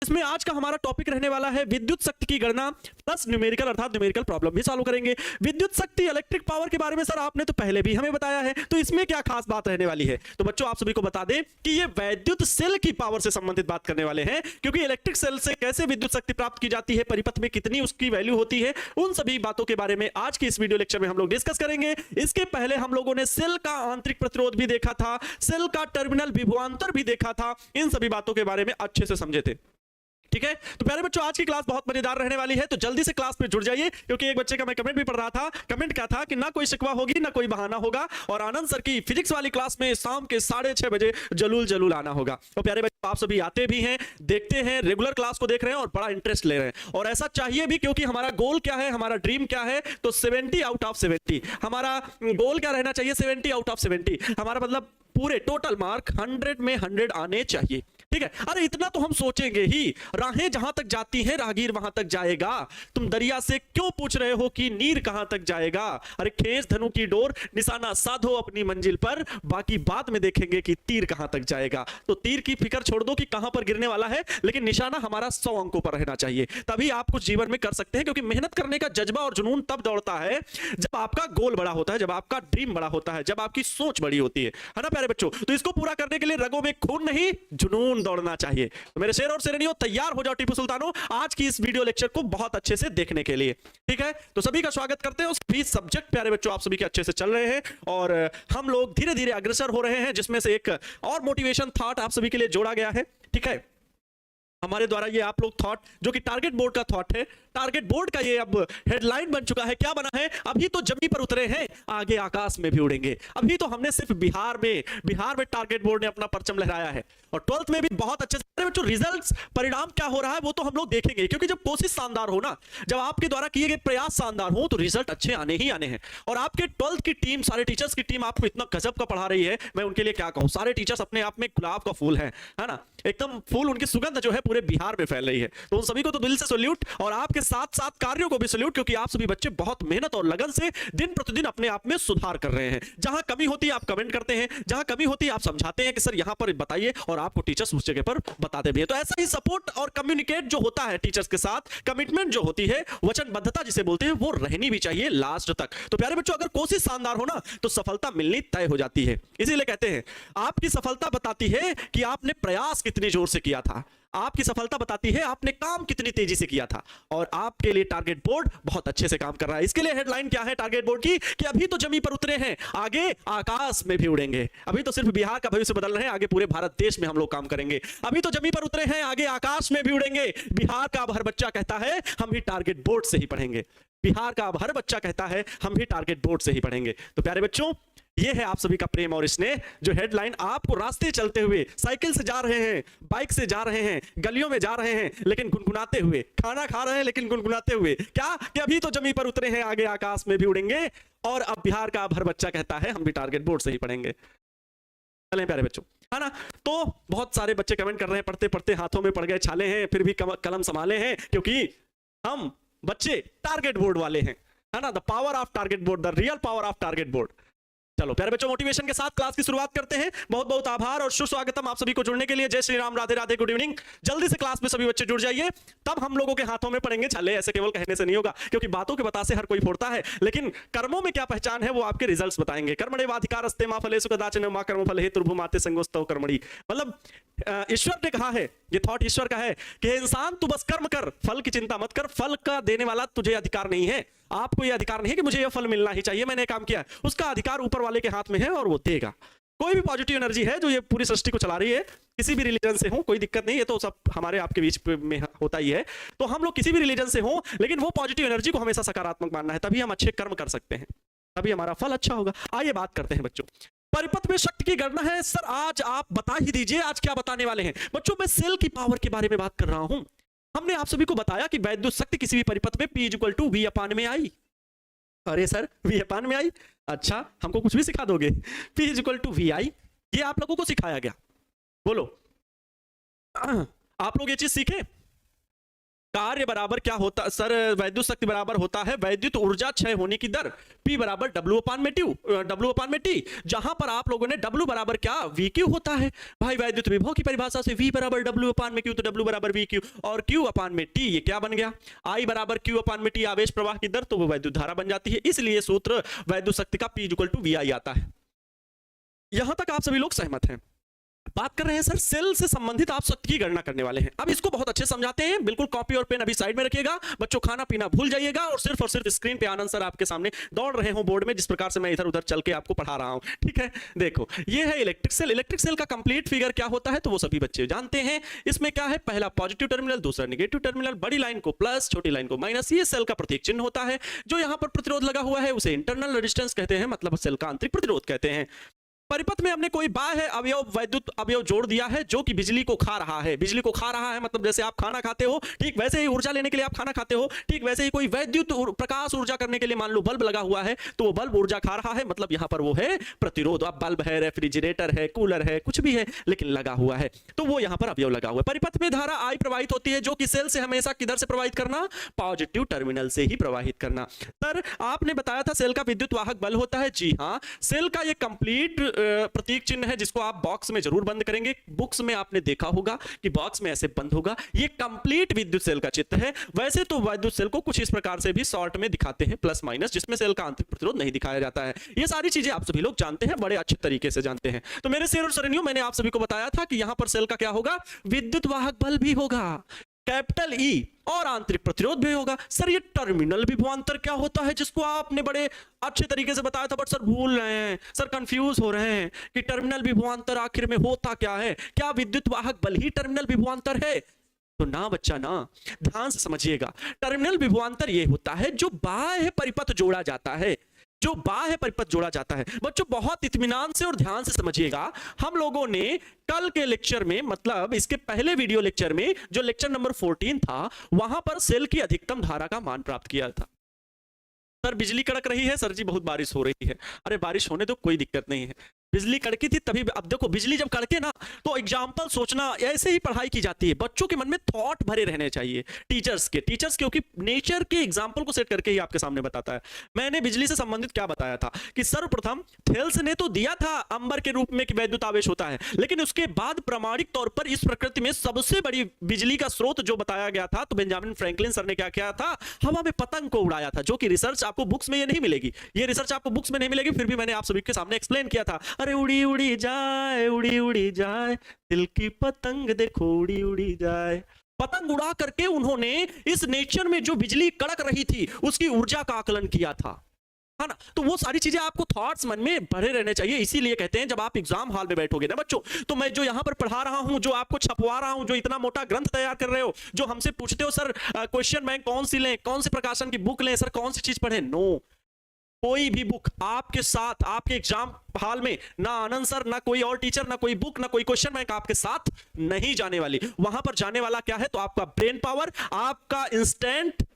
इसमें आज का हमारा टॉपिक रहने वाला है विद्युत शक्ति की गणना प्लस न्यूमेरिकल अर्थात न्यूमेरिकल प्रॉब्लम भी सॉल्व करेंगे। विद्युत शक्ति इलेक्ट्रिक पावर के बारे में सर आपने तो पहले भी हमें बताया है, तो इसमें क्या खास बात रहने वाली है? तो बच्चों आप सभी को बता दें कि ये वैद्युत सेल की पावर से संबंधित बात करने वाले हैं, क्योंकि इलेक्ट्रिक सेल से कैसे विद्युत शक्ति प्राप्त की जाती है, परिपथ में कितनी उसकी वैल्यू होती है, उन सभी बातों के बारे में आज की इस वीडियो लेक्चर में हम लोग डिस्कस करेंगे। इसके पहले हम लोगों ने सेल का आंतरिक प्रतिरोध भी देखा था, सेल का टर्मिनल विभवांतर भी देखा था, इन सभी बातों के बारे में अच्छे से समझे थे। ठीक है, तो प्यारे बच्चों आज की क्लास बहुत मजेदार रहने वाली है, तो जल्दी से क्लास में जुड़ जाइए, क्योंकि एक बच्चे का मैं कमेंट भी पढ़ रहा था। कमेंट क्या था कि ना कोई शिकवा होगी ना कोई बहाना होगा, और आनंद सर की फिजिक्स वाली क्लास में शाम के 6:30 बजे जरूर जरूर आना होगा। तो प्यारे बच्चों आप सभी आते भी हैं, देखते हैं, रेगुलर क्लास को देख रहे हैं और बड़ा इंटरेस्ट ले रहे हैं, और ऐसा चाहिए भी, क्योंकि हमारा गोल क्या है, हमारा ड्रीम क्या है, तो 70 आउट ऑफ 70 हमारा गोल क्या रहना चाहिए, 70 आउट ऑफ 70 हमारा मतलब पूरे टोटल मार्क 100 में 100 आने चाहिए। ठीक है, अरे इतना तो हम सोचेंगे ही, राहें जहां तक जाती हैं राहगीर वहां तक जाएगा। तुम दरिया से क्यों पूछ रहे हो कि नीर कहां तक जाएगा? अरे खींच धनु की डोर, निशाना साधो अपनी मंजिल पर, बाकी बाद में देखेंगे कि तीर कहां तक जाएगा। तो तीर की फिक्र छोड़ दो कि कहां पर गिरने वाला है, लेकिन निशाना हमारा 100 अंकों पर रहना चाहिए, तभी आप कुछ जीवन में कर सकते हैं। क्योंकि मेहनत करने का जज्बा और जुनून तब दौड़ता है जब आपका गोल बड़ा होता है, जब आपका ड्रीम बड़ा होता है, जब आपकी सोच बड़ी होती है ना प्यारे बच्चों? तो इसको पूरा करने के लिए रगों में खून नहीं जुनून दौड़ना चाहिए। तो मेरे शेर और शेरनियों तैयार हो जाओ टीपू सुल्तानों आज की इस वीडियो लेक्चर को बहुत अच्छे से देखने के लिए। ठीक है, तो सभी का स्वागत करते हैं। सभी सब्जेक्ट प्यारे बच्चों आप सभी के अच्छे से चल रहे हैं, और हम लोग धीरे धीरे अग्रसर हो रहे हैं, जिसमें से एक और मोटिवेशन थॉट आप सभी के लिए जोड़ा गया है। ठीक है, हमारे द्वारा ये आप लोग थॉट जो कि टारगेट बोर्ड का थॉट है, टारगेट बोर्ड का ये अब हेडलाइन बन चुका है। क्या बना है? अभी तो जमीन पर उतरे हैं, आगे आकाश में भी उड़ेंगे। अभी तो हमने सिर्फ बिहार में टारगेट बोर्ड ने अपना परचम लहराया है, और 12th में भी बहुत अच्छे से बच्चों रिजल्ट्स परिणाम क्या हो रहा है वो तो हम लोग देखेंगे, क्योंकि जब कोशिश शानदार हो ना, जब आपके द्वारा किए गए प्रयास शानदार हो, तो रिजल्ट अच्छे आने ही आने हैं। और आपके 12th की टीम, सारे टीचर्स की टीम आपको इतना गजब का पढ़ा रही है, मैं उनके लिए क्या कहूं। सारे टीचर्स अपने आप में गुलाब का फूल है ना, एकदम फूल, उनकी सुगंध जो है पूरे बिहार में फैल रही है। तो उन सभी को तो दिल से सैल्यूट, और आपके साथ साथ कार्यों को भी सैल्यूट, क्योंकि आप सभी बच्चे बहुत मेहनत और लगन से दिन प्रतिदिन अपने आप में सुधार कर रहे हैं। जहां कमी होती है आप कमेंट करते हैं, जहां कमी होती है आप समझाते हैं कि सर यहां पर बताइए, और आपको टीचर्स उस जगह पर बताते भी हैं। तो ऐसा ही सपोर्ट और कम्युनिकेट जो होता है टीचर्स के साथ, कमिटमेंट जो होती है, वचनबद्धता जिसे बोलते हैं, वो रहनी भी चाहिए लास्ट तक। तो प्यारे बच्चों अगर कोशिश शानदार हो ना, तो सफलता मिलनी तय हो जाती है। इसीलिए कहते हैं आपकी सफलता बताती है कि आपने प्रयास कितनी जोर से किया था, आपकी सफलता बताती है आपने काम कितनी तेजी से किया था, और आपके लिए टारगेट बोर्ड बहुत अच्छे से काम कर रहा है। इसके लिए हेडलाइन क्या है टारगेट बोर्ड की, कि अभी तो जमीन पर उतरे हैं, आगे आकाश में भी उड़ेंगे। अभी तो सिर्फ बिहार का भविष्य बदल रहे हैं, आगे पूरे भारत देश में हम लोग काम करेंगे। अभी तो जमीन पर उतरे हैं, आगे आकाश में भी उड़ेंगे। बिहार का अब हर बच्चा कहता है हम भी टारगेट बोर्ड से ही पढ़ेंगे। बिहार का अब हर बच्चा कहता है हम भी टारगेट बोर्ड से ही पढ़ेंगे। तो प्यारे बच्चों ये है आप सभी का प्रेम और स्नेह, जो हेडलाइन आपको रास्ते चलते हुए, साइकिल से जा रहे हैं, बाइक से जा रहे हैं, गलियों में जा रहे हैं, लेकिन गुनगुनाते हुए, खाना खा रहे हैं लेकिन गुनगुनाते हुए, क्या कि अभी तो जमीन पर उतरे हैं, आगे आकाश में भी उड़ेंगे। और अब बिहार का अब हर बच्चा कहता है हम भी टारगेट बोर्ड से ही पढ़ेंगे। चलें प्यारे बच्चों, है ना? तो बहुत सारे बच्चे कमेंट कर रहे हैं, पढ़ते पढ़ते हाथों में पड़ गए छाले हैं, फिर भी कलम संभाले हैं, क्योंकि हम बच्चे टारगेट बोर्ड वाले हैं, है ना? The power of target board, the real power of target board. चलो प्यारे बच्चों मोटिवेशन के साथ क्लास की शुरुआत करते हैं। बहुत बहुत आभार और सुस्वागतम आप सभी को जुड़ने के लिए। जय श्री राम, राधे राधे, गुड इवनिंग। जल्दी से क्लास में सभी बच्चे जुड़ जाइए, तब हम लोगों के हाथों में पड़ेंगे छाले। ऐसे केवल कहने से नहीं होगा, क्योंकि बातों के बतासे हर कोई फोड़ता है, लेकिन कर्मों में क्या पहचान है वो आपके रिजल्ट्स बताएंगे। कर्मणेवाधिकारस्ते मा फलेषु कदाचन मा कर्मफल हेतुर्भुमाते संगोस्तव कर्मणि। मतलब ईश्वर ने कहा है, ये थॉट ईश्वर का है कि इंसान तू बस कर्म कर, फल की चिंता मत कर, फल का देने वाला तुझे अधिकार नहीं है। आपको ये अधिकार नहीं है कि मुझे ये फल मिलना ही चाहिए, मैंने काम किया, उसका अधिकार ऊपर वाले के हाथ में है और वो देगा। कोई भी पॉजिटिव एनर्जी है जो ये पूरी सृष्टि को चला रही है, किसी भी रिलीजन से हो कोई दिक्कत नहीं, ये तो सब हमारे आपके बीच में होता ही है। तो हम लोग किसी भी रिलीजन से हो, लेकिन वो पॉजिटिव एनर्जी को हमेशा सकारात्मक मानना है, तभी हम अच्छे कर्म कर सकते हैं, तभी हमारा फल अच्छा होगा। आइए बात करते हैं बच्चों, परिपथ में शक्ति की गणना है। सर आज आप बता ही दीजिए आज क्या बताने वाले हैं। बच्चों मैं सेल की पावर के बारे में बात कर रहा हूं। हमने आप सभी को बताया कि वैद्युत शक्ति किसी भी परिपथ में P = V में आई। अरे सर V में आई, अच्छा हमको कुछ भी सिखा दोगे? P = VI, ये आप लोगों को सिखाया गया। बोलो आप लोग ये चीज सीखे? कार्य बराबर क्या होता सर, वैद्युत शक्ति बराबर होता है वैद्युत ऊर्जा क्षय होने की दर, P बराबर W/T, जहां पर आप लोगों ने W बराबर क्या VQ होता है भाई, वैद्युत विभव की परिभाषा से V बराबर W/Q, तो W बराबर VQ और Q/T ये क्या बन गया, I बराबर Q/T आवेश प्रवाह की दर, तो वो वैद्युत धारा बन जाती है। इसलिए सूत्र वैद्युत शक्ति का P = VI आता है। यहां तक आप सभी लोग सहमत हैं? बात कर रहे हैं सर सेल से संबंधित आप शक्ति की गणना करने वाले हैं। अब इसको बहुत अच्छे समझाते हैं, बिल्कुल कॉपी और पेन अभी साइड में रखिएगा, बच्चों खाना पीना भूल जाइएगा और सिर्फ स्क्रीन पे आनंद सर आपके सामने दौड़ रहे हो बोर्ड में, जिस प्रकार से मैं इधर उधर चल के आपको पढ़ा रहा हूं, ठीक है। देखो ये है इलेक्ट्रिक सेल। इलेक्ट्रिक सेल का कंप्लीट फिगर क्या होता है तो वो सभी बच्चे जानते हैं। इसमें क्या है, पहला पॉजिटिव टर्मिनल, दूसरा नेगेटिव टर्मिनल, बड़ी लाइन को प्लस, छोटी लाइन को माइनस, ये सेल का प्रतीक चिन्ह होता है। जो यहां पर प्रतिरोध लगा हुआ है उसे इंटरनल रेजिस्टेंस कहते हैं, मतलब सेल का आंतरिक प्रतिरोध कहते हैं। परिपथ में हमने कोई बाह्य अवयव वैद्युत अवयव जोड़ दिया है जो कि बिजली को खा रहा है। बिजली को खा रहा है मतलब जैसे आप खाना खाते हो, ठीक वैसे ही ऊर्जा लेने के लिए आप खाना खाते हो, ठीक वैसे ही कोई वैद्युत प्रकाश ऊर्जा करने के लिए मान लो बल्ब लगा हुआ है, तो वो बल्ब ऊर्जा खा रहा है, मतलब यहां पर वो है प्रतिरोध। अब बल्ब है, रेफ्रिजरेटर है, कूलर है, कुछ भी है लेकिन लगा हुआ है, तो वो यहां पर अवयव लगा हुआ है। परिपथ में धारा I प्रवाहित होती है जो कि सेल से हमेशा किधर से प्रवाहित करना, पॉजिटिव टर्मिनल से ही प्रवाहित करना। सर आपने बताया था सेल का विद्युत वाहक बल होता है, जी हाँ, सेल का ये कंप्लीट प्रतीक है जिसको आप बॉक्स में जरूर बंद करेंगे। बुक्स में आपने देखा होगा कि बॉक्स में ऐसे बंद होगा, ये कंप्लीट विद्युत सेल का चित्र है। वैसे तो विद्युत सेल को कुछ इस प्रकार से भी शॉर्ट में दिखाते हैं, प्लस माइनस, जिसमें सेल का आंतरिक प्रतिरोध नहीं दिखाया जाता है। ये सारी चीजें आप सभी लोग जानते हैं, बड़े अच्छे तरीके से जानते हैं। तो मेरे शेर और सरनियों, मैंने आप सभी को बताया था कि यहां पर सेल का क्या होगा, विद्युत वाहक बल भी होगा, कैपिटल E, और आंतरिक प्रतिरोध भी होगा। सर ये टर्मिनल विभवांतर क्या होता है, जिसको आपने बड़े अच्छे तरीके से बताया था, बट सर भूल रहे हैं, सर कंफ्यूज हो रहे हैं कि टर्मिनल विभवांतर आखिर में होता क्या है, क्या विद्युत वाहक बल ही टर्मिनल विभवांतर है? तो ना बच्चा ना, ध्यान से समझिएगा। टर्मिनल विभवांतर ये होता है जो बाह्य परिपथ जोड़ा जाता है, जो बाह्य परिपथ जोड़ा जाता है। बच्चों बहुत इत्मीनान से और ध्यान से समझिएगा, हम लोगों ने कल के लेक्चर में, मतलब इसके पहले वीडियो लेक्चर में, जो लेक्चर नंबर 14 था, वहां पर सेल की अधिकतम धारा का मान प्राप्त किया था। सर बिजली कड़क रही है, सर जी बहुत बारिश हो रही है। अरे बारिश होने दो, कोई दिक्कत नहीं है, बिजली कड़की थी तभी। अब देखो बिजली जब कड़के ना तो एग्जाम्पल सोचना, ऐसे ही पढ़ाई की जाती है। बच्चों के मन में थॉट भरे रहने चाहिए, टीचर्स क्योंकि नेचर के एग्जाम्पल को सेट करके ही आपके सामने बताता है। मैंने बिजली से संबंधित क्या बताया था कि सर्वप्रथम थेल्स ने तो दिया था अंबर के रूप में कि वैद्युत आवेश होता है, लेकिन उसके बाद प्रामाणिक तौर पर इस प्रकृति में सबसे बड़ी बिजली का स्रोत जो बताया गया था, तो बेंजामिन फ्रैंकलिन सर ने क्या किया था, हवा में पतंग को उड़ाया था। जो कि रिसर्च आपको बुक्स में ये नहीं मिलेगी, ये रिसर्च आपको बुक्स में नहीं मिलेगी, फिर भी मैंने आप सभी के सामने एक्सप्लेन किया था। अरे उड़ी उड़ी जाए, उड़ी उड़ी जाए, दिल की पतंग देखो उड़ी उड़ी जाए। पतंग उड़ा करके उन्होंने इस नेचर में जो बिजली कड़क रही थी उसकी ऊर्जा का आकलन किया था, है ना। तो वो सारी चीजें आपको थॉट्स मन में भरे रहने चाहिए। इसीलिए कहते हैं जब आप एग्जाम हॉल में बैठोगे ना बच्चों, तो मैं जो यहां पर पढ़ा रहा हूं, जो आपको छपवा रहा हूं, जो इतना मोटा ग्रंथ तैयार कर रहे हो, जो हमसे पूछते हो सर क्वेश्चन बैंक कौन सी लें, कौन से प्रकाशन की बुक लें, सर कौन सी चीज पढ़ें, नो, कोई भी बुक आपके साथ आपके एग्जाम हॉल में, ना आनंद सर, ना कोई और टीचर, ना कोई बुक, ना कोई क्वेश्चन बैंक आपके साथ नहीं जाने वाली। वहां पर जाने वाला क्या है, तो आपका ब्रेन पावर, आपका इंस्टेंट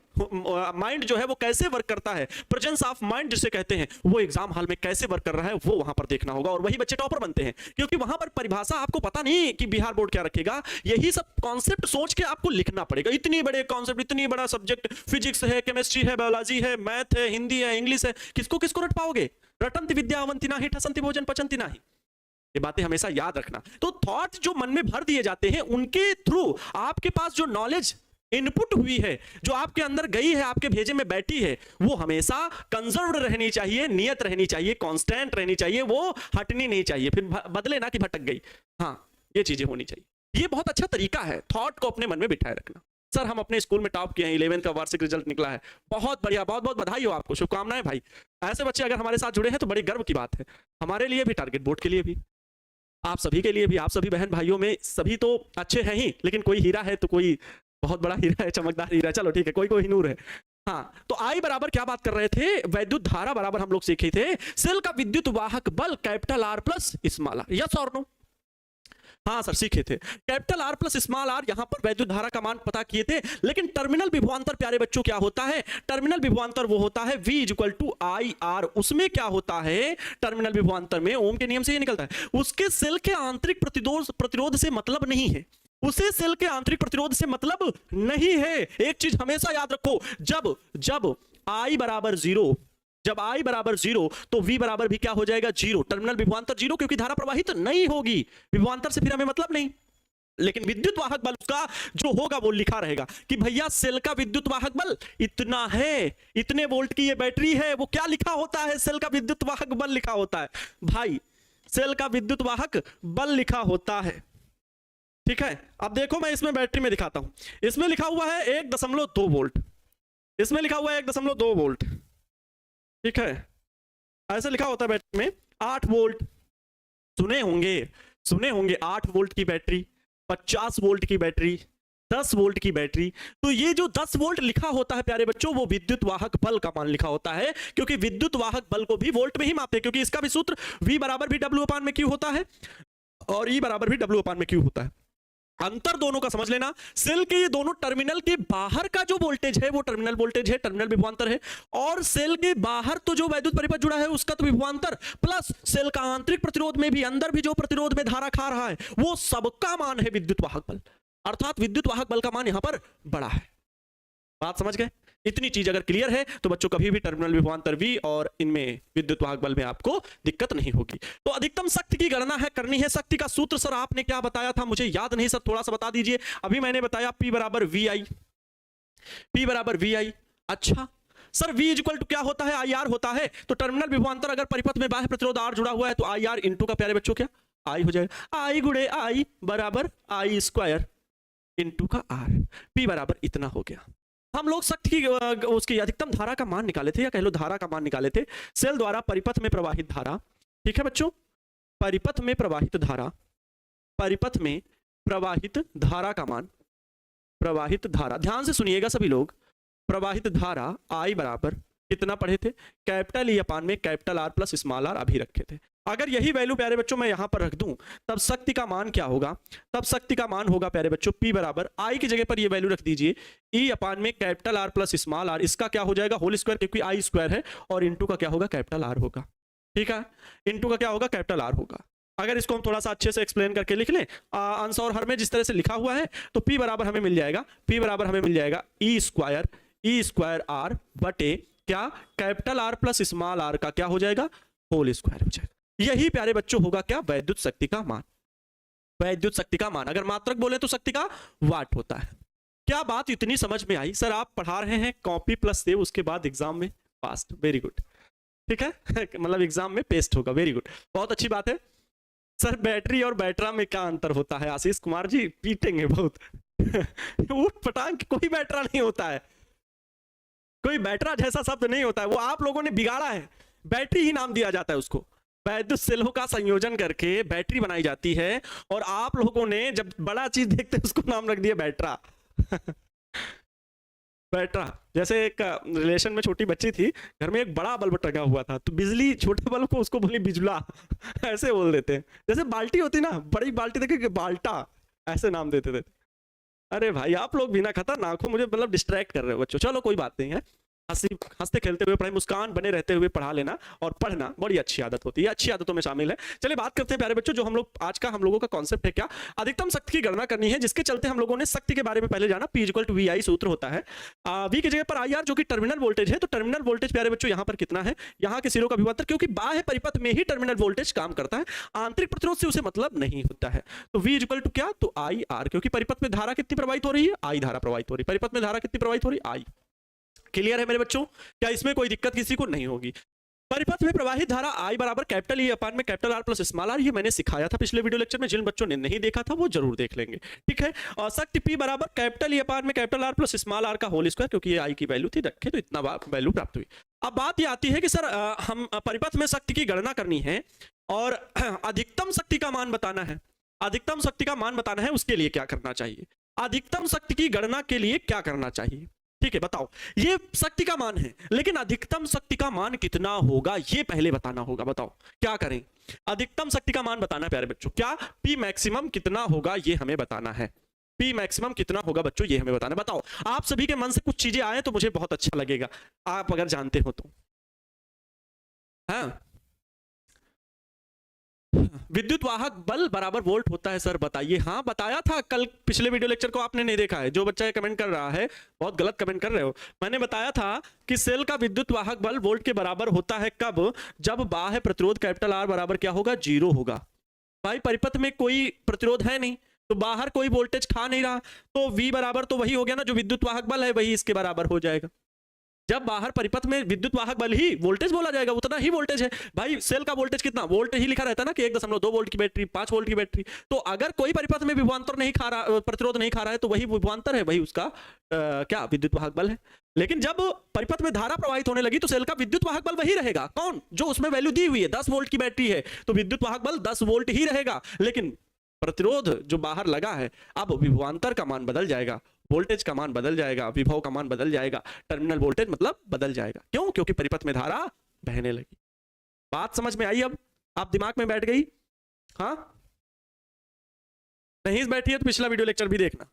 माइंड जो है वो कैसे वर्क करता है, प्रेजेंस ऑफ माइंड जिसे कहते हैं, वो एग्जाम हॉल में कैसे वर्क कर रहा है वो वहां पर देखना होगा। और वही बच्चे टॉपर बनते हैं, क्योंकि वहां पर परिभाषा आपको पता नहीं कि बिहार बोर्ड क्या रखेगा। यही सब कॉन्सेप्ट सोच के आपको लिखना पड़ेगा। इतनी बड़े कॉन्सेप्ट, इतनी बड़ा सब्जेक्ट, फिजिक्स है, केमिस्ट्री है, बायोलॉजी है, मैथ है, हिंदी है, इंग्लिश है, किसको किसको रट पाओगे। रटंति विद्या अवंति नाही, ठसंति भोजन पचंति नाही, ये बातें हमेशा याद रखना। तो थॉट जो मन में भर दिए जाते हैं, उनके थ्रू आपके पास जो नॉलेज इनपुट हुई है, जो आपके अंदर गई है, आपके भेजे में बैठी है, वो हमेशा कंजर्व्ड रहनी चाहिए, नियत रहनी चाहिए, कांस्टेंट रहनी चाहिए, वो हटनी नहीं चाहिए, फिर बदले ना कि भटक गई। हाँ, ये चीजें होनी चाहिए। ये बहुत अच्छा तरीका है थॉट को अपने मन में बिठाए रखना। सर हम अपने स्कूल में टॉप किए हैं, 11th का वार्षिक रिजल्ट निकला है, बहुत बढ़िया, बहुत बहुत बधाई हो आपको, शुभकामनाएं भाई। ऐसे बच्चे अगर हमारे साथ जुड़े हैं तो बड़ी गर्व की बात है, हमारे लिए भी, टारगेट बोर्ड के लिए भी, आप सभी के लिए भी। आप सभी बहन भाइयों में सभी तो अच्छे हैं ही, लेकिन कोई हीरा है तो कोई बहुत बड़ा हीरा है, चमकदार हीरा, चलो ठीक है, कोई कोई नूर है। हाँ, तो आई बराबर क्या बात कर रहे थे, वैद्युत धारा बराबर हम लोग सीखे थे सेल का विद्युत वाहक बल capital R plus small R, yes और नो। हाँ सर सीखे थे, capital R plus small R, यहां पर वैद्युत धारा का मान पता किए थे। लेकिन टर्मिनल विभवांतर प्यारे बच्चों क्या होता है, टर्मिनल विभवांतर वो होता है V = IR। उसमें क्या होता है, टर्मिनल विभवांतर में ओम के नियम से ये निकलता है, उसके सेल के आंतरिक प्रतिरोध से मतलब नहीं है। उसे सेल के आंतरिक प्रतिरोध से मतलब नहीं है। एक चीज हमेशा याद रखो, जब जब I बराबर जीरो, जब I बराबर जीरो तो V बराबर भी क्या हो जाएगा, जीरो। टर्मिनल विभवांतर जीरो, क्योंकि धारा प्रवाहित नहीं होगी, विभवांतर से फिर हमें मतलब नहीं। लेकिन विद्युत वाहक बल उसका जो होगा वो लिखा रहेगा कि भैया सेल का विद्युत वाहक बल इतना है, इतने वोल्ट की ये बैटरी है। वो क्या लिखा होता है, सेल का विद्युत वाहक बल लिखा होता है भाई, सेल का विद्युत वाहक बल लिखा होता है। ठीक है, अब देखो मैं इसमें बैटरी में दिखाता हूं। इसमें लिखा हुआ है 1.2 वोल्ट, इसमें लिखा हुआ है 1.2 वोल्ट। ठीक है, ऐसे लिखा होता है बैटरी में 8 वोल्ट। सुने होंगे, सुने होंगे 8 वोल्ट की बैटरी, 50 वोल्ट की बैटरी, 10 वोल्ट की बैटरी। तो ये जो 10 वोल्ट लिखा होता है प्यारे बच्चों, वो विद्युत वाहक बल का मान लिखा होता है, क्योंकि विद्युत वाहक बल को भी वोल्ट में ही मापते हैं, क्योंकि इसका भी सूत्र V बराबर भी W अपान में Q होता है और E बराबर भी W अपान में Q होता है। अंतर दोनों का समझ लेना, सेल के ये दोनों टर्मिनल के बाहर का जो वोल्टेज है वो टर्मिनल वोल्टेज है, टर्मिनल विभवांतर है, और सेल के बाहर तो जो वैद्युत परिपथ जुड़ा है उसका तो विभवांतर, प्लस सेल का आंतरिक प्रतिरोध में भी, अंदर भी जो प्रतिरोध में धारा खा रहा है वो सबका मान है विद्युत वाहक बल। अर्थात विद्युत वाहक बल का मान यहां पर बड़ा है। बात समझ गए? इतनी चीज अगर क्लियर है तो बच्चों कभी भी टर्मिनल विभवांतर V और इनमें विद्युत वाहक बल में आपको दिक्कत नहीं होगी। तो अधिकतम शक्ति की गणना है करनी है। शक्ति का सूत्र सर आपने क्या बताया था, मुझे याद नहीं सर, थोड़ा सा बता दीजिए। अभी मैंने बताया P बराबर VI, P बराबर VI। अच्छा सर V इक्वल टू क्या होता है, IR होता है। तो टर्मिनल विभवांतर अगर परिपथ में बाह्य प्रतिरोध R जुड़ा हुआ है तो IR इंटू का प्यारे बच्चों क्या I हो जाएगा, I गुणे I बराबर I स्क्वायर इंटू का R। P बराबर इतना हो गया। हम लोग शक्ति की उसकी अधिकतम धारा का मान निकाले थे, या कह लो धारा का मान निकाले थे सेल द्वारा परिपथ में प्रवाहित धारा। ठीक है बच्चों, परिपथ में प्रवाहित धारा, परिपथ में प्रवाहित धारा का मान, प्रवाहित धारा, ध्यान से सुनिएगा सभी लोग, प्रवाहित धारा I बराबर कितना पढ़े थे, कैपिटल E अपान में capital R plus small r अभी रखे थे। अगर यही वैल्यू प्यारे बच्चों मैं यहां पर रख दूं तब शक्ति का मान क्या होगा, तब शक्ति का मान होगा प्यारे बच्चों P बराबर I की जगह पर ये वैल्यू रख दीजिए E अपान में capital R plus small r, इसका क्या हो जाएगा होल स्क्वायर, क्योंकि I स्क्वायर है, और इंटू का क्या होगा कैपिटल R होगा। ठीक है, इंटू का क्या होगा कैपिटल R होगा। अगर इसको हम थोड़ा सा अच्छे से एक्सप्लेन करके लिख लें अंश और हर में जिस तरह से लिखा हुआ है, तो P बराबर हमें मिल जाएगा, P बराबर हमें मिल जाएगा E स्क्वायर R बटे क्या capital R plus small r का क्या हो जाएगा होल स्क्वायर हो जाएगा। यही प्यारे बच्चों होगा क्या वैद्युत शक्ति का मान, वैद्युत शक्ति का मान। अगर मात्रक बोले तो शक्ति का वाट होता है। क्या बात इतनी समझ में आई? सर आप पढ़ा रहे हैं कॉपी प्लस सेव, उसके बाद एग्जाम में पास्ट, वेरी गुड। ठीक है मतलब एग्जाम में पेस्ट होगा, वेरी गुड, बहुत अच्छी बात है। सर बैटरी और बैटरा में क्या अंतर होता है? आशीष कुमार जी पीटेंगे बहुत ऊट पटांग, कोई बैटरा नहीं होता है, कोई बैटरा जैसा शब्द नहीं होता है, वो आप लोगों ने बिगाड़ा है, बैटरी ही नाम दिया जाता है उसको। वैद्युत सेलों का संयोजन करके बैटरी बनाई जाती है, और आप लोगों ने जब बड़ा चीज देखते हैं उसको नाम रख दिया बैटरा बैटरा। जैसे एक रिलेशन में छोटी बच्ची थी, घर में एक बड़ा बल्ब टंगा हुआ था, तो बिजली छोटे बल्ब को उसको बोली बिजला ऐसे बोल देते हैं। जैसे बाल्टी होती ना, बड़ी बाल्टी देखे बाल्टा, ऐसे नाम देते थे। अरे भाई आप लोग बिना खतरनाक हो, मुझे मतलब डिस्ट्रैक्ट कर रहे हो बच्चों। चलो कोई बात नहीं है, हंसते खेलते हुए पढ़ाई, मुस्कान बने रहते हुए पढ़ा लेना और पढ़ना बड़ी अच्छी आदत होती है, अच्छी आदतों में शामिल है। चलिए बात करते हैं प्यारे बच्चों, जो हम लोग आज का हम लोगों का कॉन्सेप्ट है क्या, अधिकतम शक्ति की गणना करनी है, जिसके चलते हम लोगों ने शक्ति के बारे में पहले जाना। P इक्वल टू VI सूत्र होता है, V की जगह पर IR जो कि टर्मिनल वोल्टेज है। तो टर्मिनल वोल्टेज प्यारे बच्चों यहाँ पर कितना है, यहाँ के सिरों का विभवांतर, क्योंकि बाह्य परिपथ में ही टर्मिनल वोल्टेज काम करता है, आंतरिक प्रतिरोध से उसे मतलब नहीं होता है। तो V इक्वल टू क्या, तो IR, क्योंकि परिपथ में धारा कितनी प्रवाहित हो रही है, I धारा प्रवाहित हो रही है, परिपथ में धारा कितनी प्रवाहित हो रही है, I। क्लियर है मेरे बच्चों? क्या इसमें कोई दिक्कत किसी को नहीं होगी? परिपथ में प्रवाहित धारा I बराबर कैपिटल E अपान में capital R plus small r, ये मैंने सिखाया था पिछले वीडियो लेक्चर में, जिन बच्चों ने नहीं देखा था वो जरूर देख लेंगे। ठीक है, और शक्ति P बराबर कैपिटल E अपान में capital R plus small r का होल स्क्वायर, क्योंकि ये I की वैल्यू थी रखे, तो इतना वैल्यू प्राप्त हुई। अब बात ये आती है कि सर हम परिपथ में शक्ति की गणना करनी है और अधिकतम शक्ति का मान बताना है, अधिकतम शक्ति का मान बताना है, उसके लिए क्या करना चाहिए, अधिकतम शक्ति की गणना के लिए क्या करना चाहिए? ठीक है बताओ, ये शक्ति का मान है, लेकिन अधिकतम शक्ति का मान कितना होगा ये पहले बताना होगा। बताओ क्या करें, अधिकतम शक्ति का मान बताना है प्यारे बच्चों, क्या P मैक्सिमम कितना होगा ये हमें बताना है, P मैक्सिमम कितना होगा बच्चों ये हमें बताना है। बताओ, आप सभी के मन से कुछ चीजें आए तो मुझे बहुत अच्छा लगेगा, आप अगर जानते हो तो। हाँ विद्युत वाहक बल बराबर वोल्ट होता है सर, बताइए। हाँ बताया था कल, पिछले वीडियो लेक्चर को आपने नहीं देखा है। जो बच्चा ये कमेंट कर रहा है, बहुत गलत कमेंट कर रहे हो। मैंने बताया था कि सेल का विद्युत वाहक बल वोल्ट के बराबर होता है कब? जब बाह्य प्रतिरोध कैपिटल आर बराबर क्या होगा? 0 होगा। भाई परिपथ में कोई प्रतिरोध है नहीं, तो बाहर कोई वोल्टेज खा नहीं रहा, तो V बराबर तो वही हो गया ना, जो विद्युत वाहक बल है वही इसके बराबर हो जाएगा। जब बाहर परिपथ में विद्युत वाहक बल ही वोल्टेज बोला जाएगा, उतना ही वोल्टेज है। भाई सेल का वोल्टेज कितना? वोल्ट ही लिखा रहता है ना, कि 1.2 वोल्ट की बैटरी, 5 वोल्ट की बैटरी। तो अगर कोई परिपथ में विभवांतर नहीं खा रहा, प्रतिरोध नहीं खा रहा है, तो वही विभवांतर है, वही उसका क्या विद्युत वाहक बल है। लेकिन जब परिपथ में धारा प्रवाहित होने लगी, तो सेल का विद्युत वाहक बल वही रहेगा। कौन? जो उसमें वैल्यू दी हुई है, 10 वोल्ट की बैटरी है, तो विद्युत वाहक बल 10 वोल्ट ही रहेगा। लेकिन प्रतिरोध जो बाहर लगा है, अब विभवांतर का मान बदल जाएगा, वोल्टेज का मान बदल जाएगा, विभव का मान बदल जाएगा, टर्मिनल वोल्टेज मतलब बदल जाएगा। क्यों? क्योंकि परिपथ में धारा बहने लगी। बात समझ में आई? अब आप दिमाग में बैठ गई? हाँ नहीं बैठी है तो पिछला वीडियो लेक्चर भी देखना।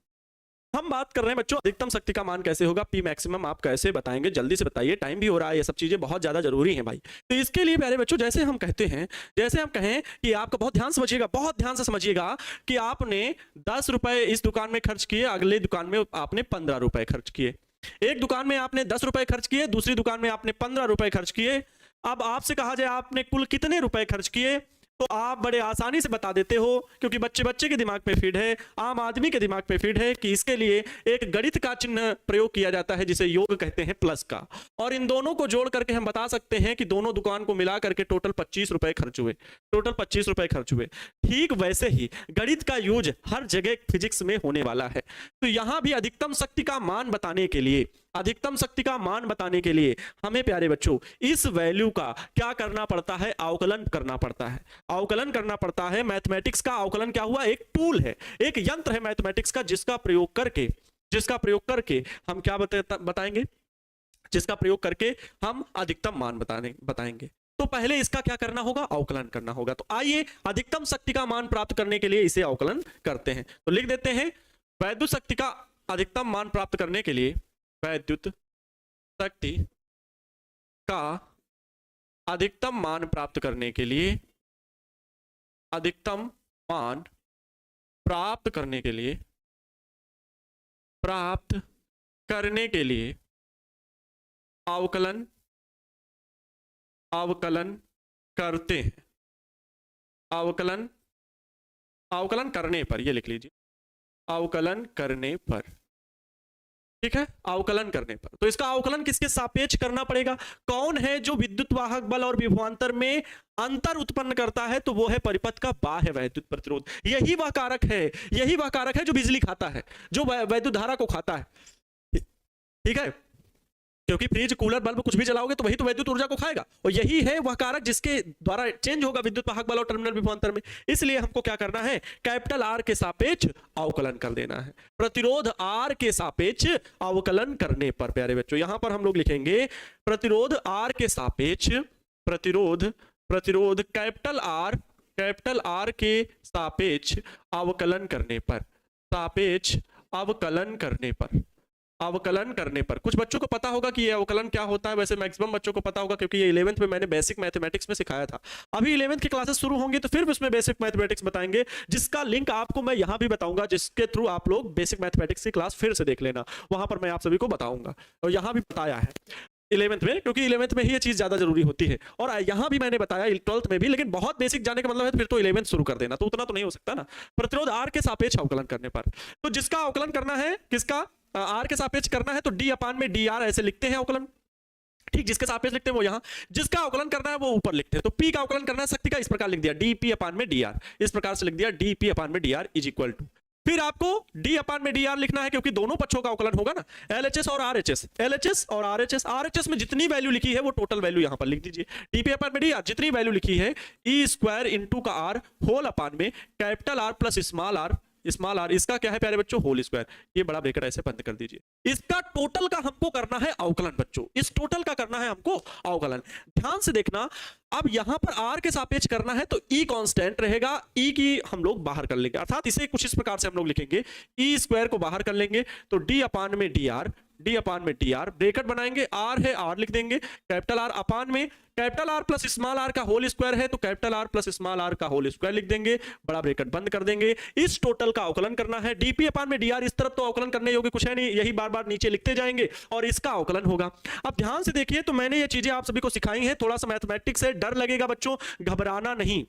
हम बात कर रहे हैं बच्चों अधिकतम शक्ति का मान कैसे होगा, पी मैक्सिमम आप कैसे बताएंगे? जल्दी से बताइए, टाइम भी हो रहा है, ये सब चीजें बहुत ज्यादा जरूरी हैं भाई। तो इसके लिए प्यारे बच्चों, जैसे हम कहते हैं, जैसे हम कहें कि आपका बहुत ध्यान समझिएगा, बहुत ध्यान से समझिएगा कि आपने 10 रुपए इस दुकान में खर्च किए, अगले दुकान में आपने 15 रुपए खर्च किए। एक दुकान में आपने 10 रुपए खर्च किए, दूसरी दुकान में आपने 15 रुपए खर्च किए। अब आपसे कहा जाए आपने कुल कितने रुपए खर्च किए, तो आप बड़े आसानी से बता देते हो, क्योंकि बच्चे बच्चे के दिमाग पे फीड है, आम आदमी के दिमाग पे फीड है कि इसके लिए एक गणित का चिन्ह प्रयोग किया जाता है, जिसे योग कहते हैं, प्लस का। और इन दोनों को जोड़ करके हम बता सकते हैं कि दोनों दुकान को मिला करके टोटल 25 रुपए खर्च हुए, टोटल 25 रुपए खर्च हुए। ठीक वैसे ही गणित का यूज हर जगह फिजिक्स में होने वाला है। तो यहां भी अधिकतम शक्ति का मान बताने के लिए, अधिकतम शक्ति का मान बताने के लिए हमें प्यारे बच्चों इस वैल्यू का क्या करना पड़ता है? अवकलन करना पड़ता है, अवकलन करना पड़ता है। मैथमेटिक्स का अवकलन क्या हुआ? एक टूल है, एक यंत्र है मैथमेटिक्स का, जिसका प्रयोग करके हम क्या बताएंगे? जिसका प्रयोग करके हम अधिकतम मान बताएंगे। तो पहले इसका क्या करना होगा? अवकलन करना होगा। तो आइए अधिकतम शक्ति का मान प्राप्त करने के लिए इसे अवकलन करते हैं। तो लिख देते हैं, वैद्युत शक्ति का अधिकतम मान प्राप्त करने के लिए, वैद्युत शक्ति का अधिकतम मान प्राप्त करने के लिए, अधिकतम मान प्राप्त करने के लिए अवकलन करते हैं। अवकलन करने पर, ये लिख लीजिए, अवकलन करने पर, ठीक है, अवकलन करने पर। तो इसका अवकलन किसके सापेक्ष करना पड़ेगा? कौन है जो विद्युत वाहक बल और विभवांतर में अंतर उत्पन्न करता है? तो वो है परिपथ का बाह्य वैद्युत प्रतिरोध। यही वह कारक है जो बिजली खाता है, जो वैद्युत धारा को खाता है, ठीक है। क्योंकि फ्रिज, कूलर, बल्ब कुछ भी चलाओगे तो वही तो विद्युत ऊर्जा को खाएगा, और यही है वह कारक जिसके द्वारा चेंज होगा विद्युत वाहक बल और टर्मिनल विभवांतर में। इसलिए हमको क्या करना है? कैपिटल आर के सापेक्ष अवकलन कर देना है, प्रतिरोध आर के सापेक्ष अवकलन करने पर। प्यारे बच्चों यहां पर हम लोग लिखेंगे प्रतिरोध आर के सापेक्ष, प्रतिरोध कैपिटल आर के सापेक्ष अवकलन करने पर, सापेक्ष अवकलन करने पर। कुछ बच्चों को पता होगा कि ये अवकलन क्या होता है, वैसे मैक्सिमम बच्चों को पता होगा, क्योंकि ये 11th में मैंने बेसिक मैथमेटिक्स में सिखाया था। अभी 11th की क्लासेस शुरू होंगी तो फिर उसमें बेसिक मैथमेटिक्स बताएंगे, जिसका लिंक आपको मैं यहां भी बताऊंगा, जिसके थ्रू आप लोग बेसिक मैथमेटिक्स की क्लास फिर से देख लेना, वहां पर मैं आप सभी को बताऊंगा। और यहां भी बताया है 11th में, क्योंकि 11th में ही ये चीज ज्यादा जरूरी होती है, और यहां भी मैंने बताया 12th में भी। लेकिन बहुत बेसिक जाने का मतलब है तो फिर तो 11th शुरू कर देना, तो उतना तो नहीं हो सकता ना। प्रतिरोध आर के सापेक्ष अवकलन करने पर, तो जिसका अवकलन करना है, किसका? आर के सापेक्ष करना है, तो डी अपान में डी आर ऐसे लिखते हैं अवकलन, ठीक। जिसके सापेक्ष लिखते हैं वो यहां, जिसका अवकलन करना है वो ऊपर लिखते हैं। तो पी का अवकलन करना है शक्ति का, इस प्रकार लिख दिया, डी पी अपान में डी आर, इस प्रकार से लिख दिया, डी पी अपान में D R is equal to. फिर आपको डी अपान में डी आर लिखना है, क्योंकि दोनों पक्षों का अवकलन होगा ना, एलएचएस और आरएचएस, एलएचएस और आरएचएस। आरएचएस में जितनी वैल्यू लिखी है वो टोटल वैल्यू यहां पर लिख दीजिए, डीपी अपान में डी आर जितनी वैल्यू लिखी है, ई स्क्वायर इंटू का आर होल अपान में capital R plus small R, इसका क्या है प्यारे बच्चों? Whole square. ये बड़ा ब्रैकेट ऐसे बंद कर दीजिए। इसका टोटल का हमको करना है अवकलन बच्चों, इस टोटल का करना है हमको अवकलन। ध्यान से देखना, अब यहां पर आर के सापेक्ष करना है तो ई कांस्टेंट रहेगा, ई की हम लोग बाहर कर लेंगे, अर्थात इसे कुछ इस प्रकार से हम लोग लिखेंगे, ई स्क्वायर को बाहर कर लेंगे तो डी अपान में डी आर डी अपान में डी आर, ब्रेकेट बनाएंगे, आर है आर लिख देंगे, कैपिटल आर अपान में capital R plus small R का होल स्क्वायर है तो capital R plus small R का होल स्क्वायर लिख देंगे, बड़ा ब्रेकेट बंद कर देंगे। इस टोटल का अवकलन करना है, डीपी अपान में डी आर, इस तरफ तो अवकलन करने योग्य कुछ है नहीं, यही बार बार नीचे लिखते जाएंगे और इसका अवकलन होगा। अब ध्यान से देखिए, तो मैंने ये चीजें आप सभी को सिखाई हैं, थोड़ा सा मैथमेटिक्स है, डर लगेगा बच्चों, घबराना नहीं,